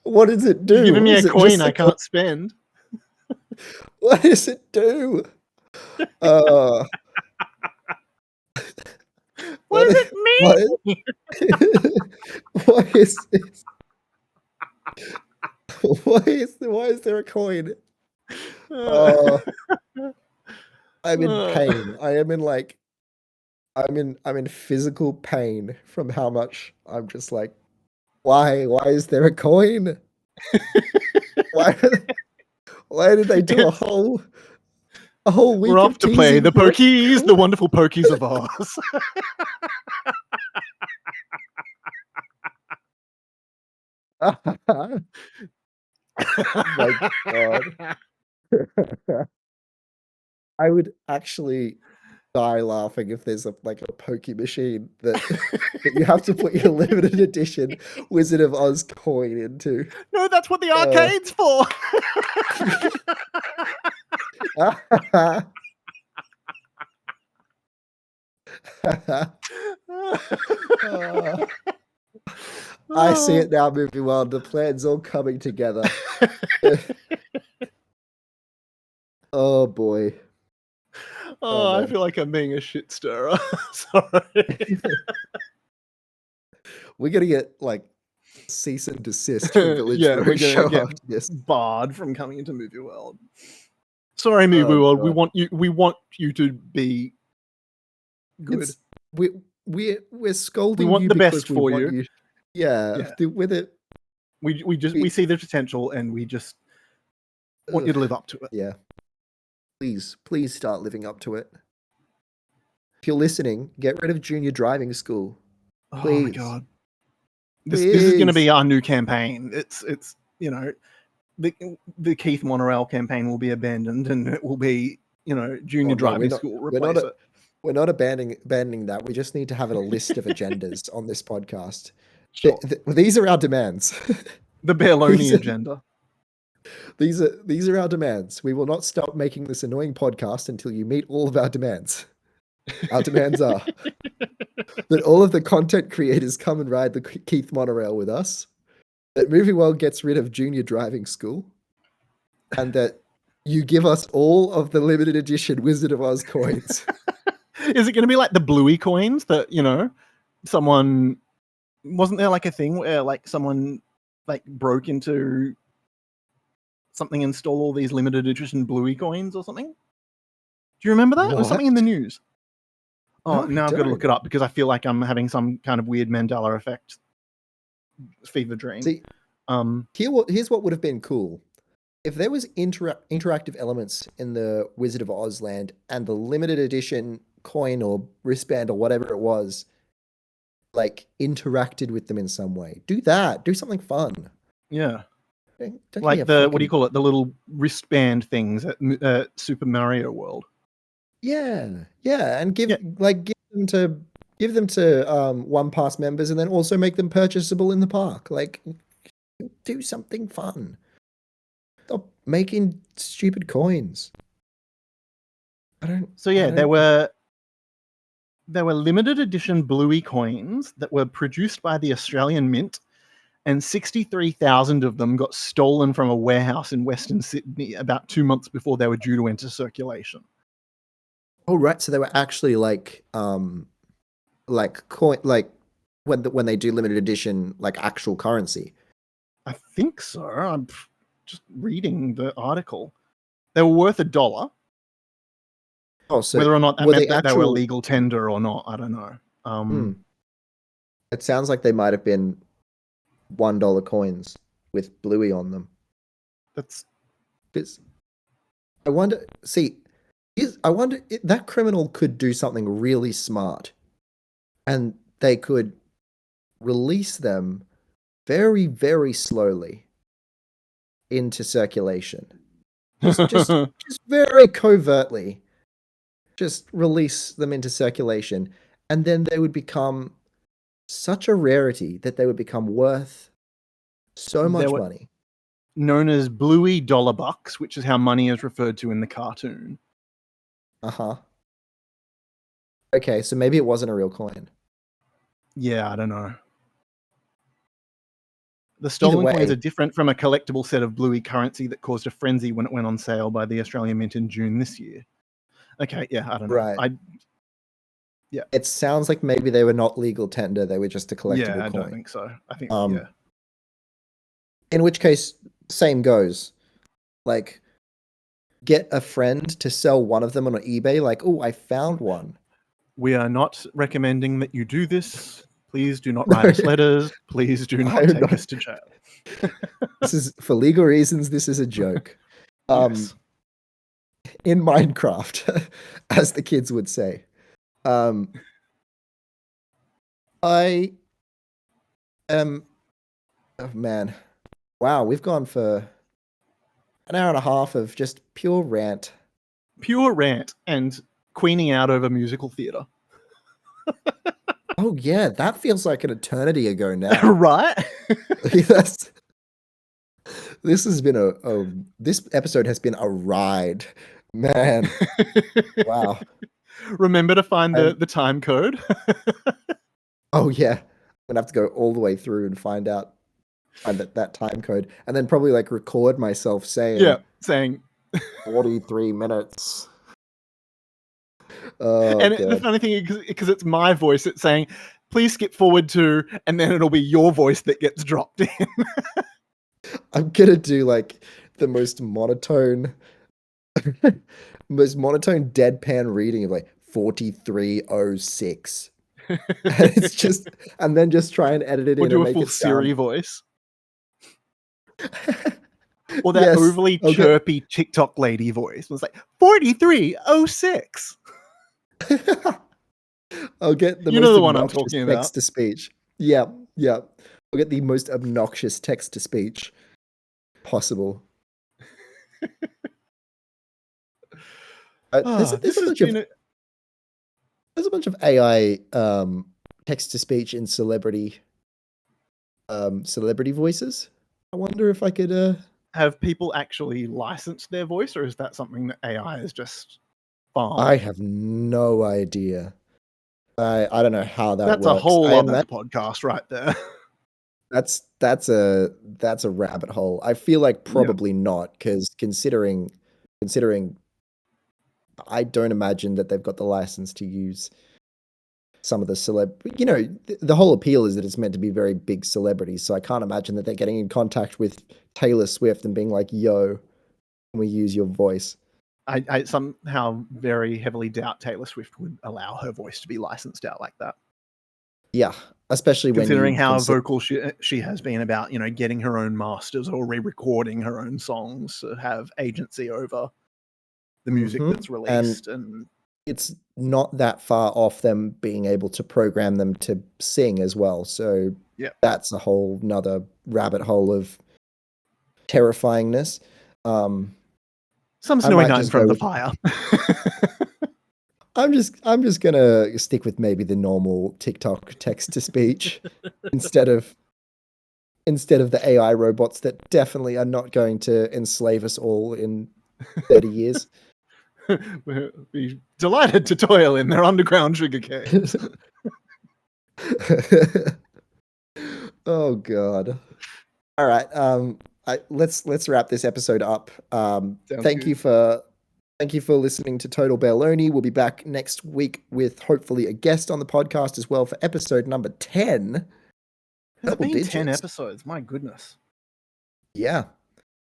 What does it do? You're giving me Is a it coin just I can't spend. What does it do? What does it mean? What is this? Why is there a coin? I'm in pain. I'm in physical pain from how much I'm just like, why is there a coin? Why did they do a whole week We're off of to play teasing the for a pokies, the wonderful pokies of Oz. Oh my God. I would actually die laughing if there's a pokey machine that you have to put your limited edition Wizard of Oz coin into. No, that's what the arcade's for. I see it now, movie world. The plan's all coming together. Oh boy. Oh, I feel like I'm being a shit stirrer. Sorry. We're gonna get like cease and desist from Village Yeah, Road we're show gonna after this. get barred from coming into Movie World. Sorry, Movie World. God. We want you to be good. We're scolding We want you the because best we for want you. you. Yeah, with it. We see the potential and we just want you to live up to it. Yeah. Please start living up to it. If you're listening, get rid of junior driving school. Please. Oh my God. This is going to be our new campaign. It's the Keith Monorail campaign will be abandoned and it will be junior driving school replace it. We're not abandoning that. We just need to have a list of agendas on this podcast. Sure. These are our demands. The Bearloni agenda. These are our demands. We will not stop making this annoying podcast until you meet all of our demands. Our demands are that all of the content creators come and ride the Keith Monorail with us, that Movie World gets rid of junior driving school, and that you give us all of the limited edition Wizard of Oz coins. Is it going to be like the Bluey coins that, someone... Wasn't there like a thing where like someone like broke into something and stole all these limited edition Bluey coins or something? Do you remember that? It was something in the news. Oh, now I've got to look it up because I feel like I'm having some kind of weird Mandela effect fever dream. See, here's what would have been cool. If there was interactive elements in the Wizard of Oz land and the limited edition coin or wristband or whatever it was, like, interacted with them in some way. Do that. Do something fun. Yeah. Don't like the, what do you call it? The little wristband things at Super Mario World. Yeah. And give them to One Pass members and then also make them purchasable in the park. Like, do something fun. Stop making stupid coins. There were limited edition Bluey coins that were produced by the Australian Mint, and 63,000 of them got stolen from a warehouse in Western Sydney about 2 months before they were due to enter circulation. Oh, right. So they were actually like coin, like when they do limited edition, like actual currency. I think so. I'm just reading the article. They were worth $1. Oh, so whether or not that meant that they were legal tender or not, I don't know. It sounds like they might have been $1 coins with Bluey on them. That's because I wonder. See, I wonder if that criminal could do something really smart, and they could release them very, very slowly into circulation. Just very covertly, just release them into circulation, and then they would become such a rarity that they would become worth so much money. Known as bluey dollar bucks, which is how money is referred to in the cartoon. Uh-huh. Okay, so maybe it wasn't a real coin. Yeah, I don't know. The stolen coins are different from a collectible set of bluey currency that caused a frenzy when it went on sale by the Australian Mint in June this year. Okay, yeah, I don't know. Right. Yeah. It sounds like maybe they were not legal tender, they were just a collectible coin. Yeah, I don't think so. I think, yeah. In which case, same goes. Like, get a friend to sell one of them on eBay, like, oh, I found one. We are not recommending that you do this. Please do not write us letters. Please do not take us to jail. This is, for legal reasons, this is a joke. Yes. In Minecraft, as the kids would say. I am... Oh, man. Wow, we've gone for an hour and a half of just pure rant. Pure rant and queening out over musical theatre. Oh, yeah, that feels like an eternity ago now. Right? Yes. This has been this episode has been a ride. Man. Wow. Remember to find the time code. Oh, yeah. I'm going to have to go all the way through and find that time code. And then probably like record myself saying 43 minutes. Oh, and God. the funny thing is, because it's my voice, it's saying, please skip forward to, and then it'll be your voice that gets dropped in. I'm going to do like the most monotone deadpan reading of like 4306. And it's just, and then just try and edit it in. Or do and a make full it sound... Siri voice. Or that overly chirpy TikTok lady voice. It was like 4306. I'll get the most obnoxious text to speech. Yeah. I'll get the most obnoxious text to speech possible. There's a bunch of AI text to speech in celebrity voices. I wonder if I could have people actually licensed their voice, or is that something that AI is just farmed? I have no idea. I don't know how that works. That's a whole other podcast right there. That's a rabbit hole. I feel like probably not, because considering I don't imagine that they've got the license to use some of the the whole appeal is that it's meant to be very big celebrities, so I can't imagine that they're getting in contact with Taylor Swift and being like, yo, can we use your voice? I somehow very heavily doubt Taylor Swift would allow her voice to be licensed out like that. Yeah, especially considering how vocal she has been about, getting her own masters or re-recording her own songs to have agency over the music that's released. And it's not that far off them being able to program them to sing as well. So that's a whole nother rabbit hole of terrifyingness. Some snowy night in front of the fire. I'm just gonna stick with maybe the normal TikTok text to speech instead of the AI robots that definitely are not going to enslave us all in 30 years. We'll be delighted to toil in their underground sugar caves. Oh God. All right. Let's wrap this episode up. Thank you for listening to Total Baloney. We'll be back next week with hopefully a guest on the podcast as well for episode number 10. Has it been 10 episodes? My goodness. Yeah.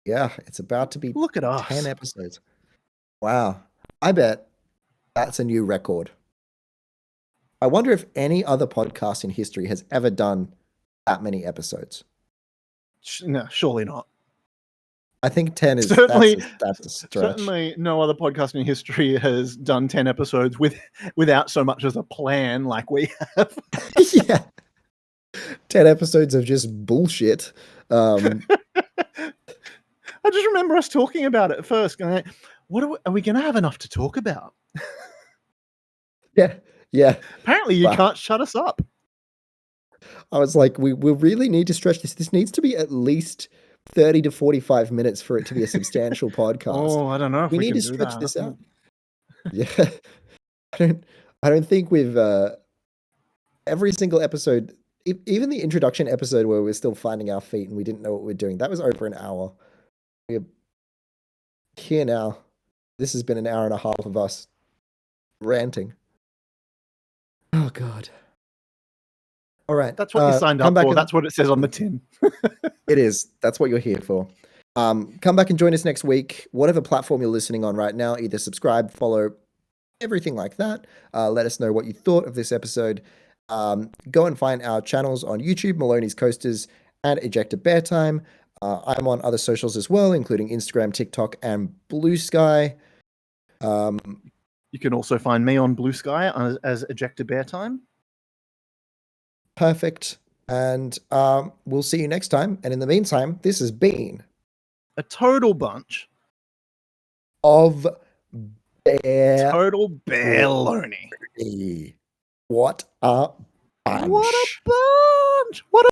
It's about to be Look at us. 10 episodes. Wow. I bet that's a new record. I wonder if any other podcast in history has ever done that many episodes. No, surely not. I think 10 is certainly that's a stretch. Certainly no other podcast in history has done 10 episodes without so much as a plan like we have. Yeah. 10 episodes of just bullshit. I just remember us talking about it first. Going, what are we going to have enough to talk about? Yeah. Apparently, you Wow. can't shut us up. I was like, we really need to stretch this. This needs to be at least 30 to 45 minutes for it to be a substantial podcast. Oh, I don't know if we we need can to do stretch that. this out. Yeah. I don't think we've every single episode, even the introduction episode where we're still finding our feet and we didn't know what we're doing, that was over an hour. We're here now. This has been an hour and a half of us ranting. Oh God. All right. That's what you signed up for. That's what it says on the tin. It is. That's what you're here for. Come back and join us next week. Whatever platform you're listening on right now, either subscribe, follow, everything like that. Let us know what you thought of this episode. Go and find our channels on YouTube, Maloney's Coasters and Ejector Bear Time. I'm on other socials as well, including Instagram, TikTok, and Blue Sky. You can also find me on Blue Sky as Ejector Bear Time. Perfect. And we'll see you next time. And in the meantime, this has been a total bunch of bear. Total baloney. What a bunch. What a bunch. What a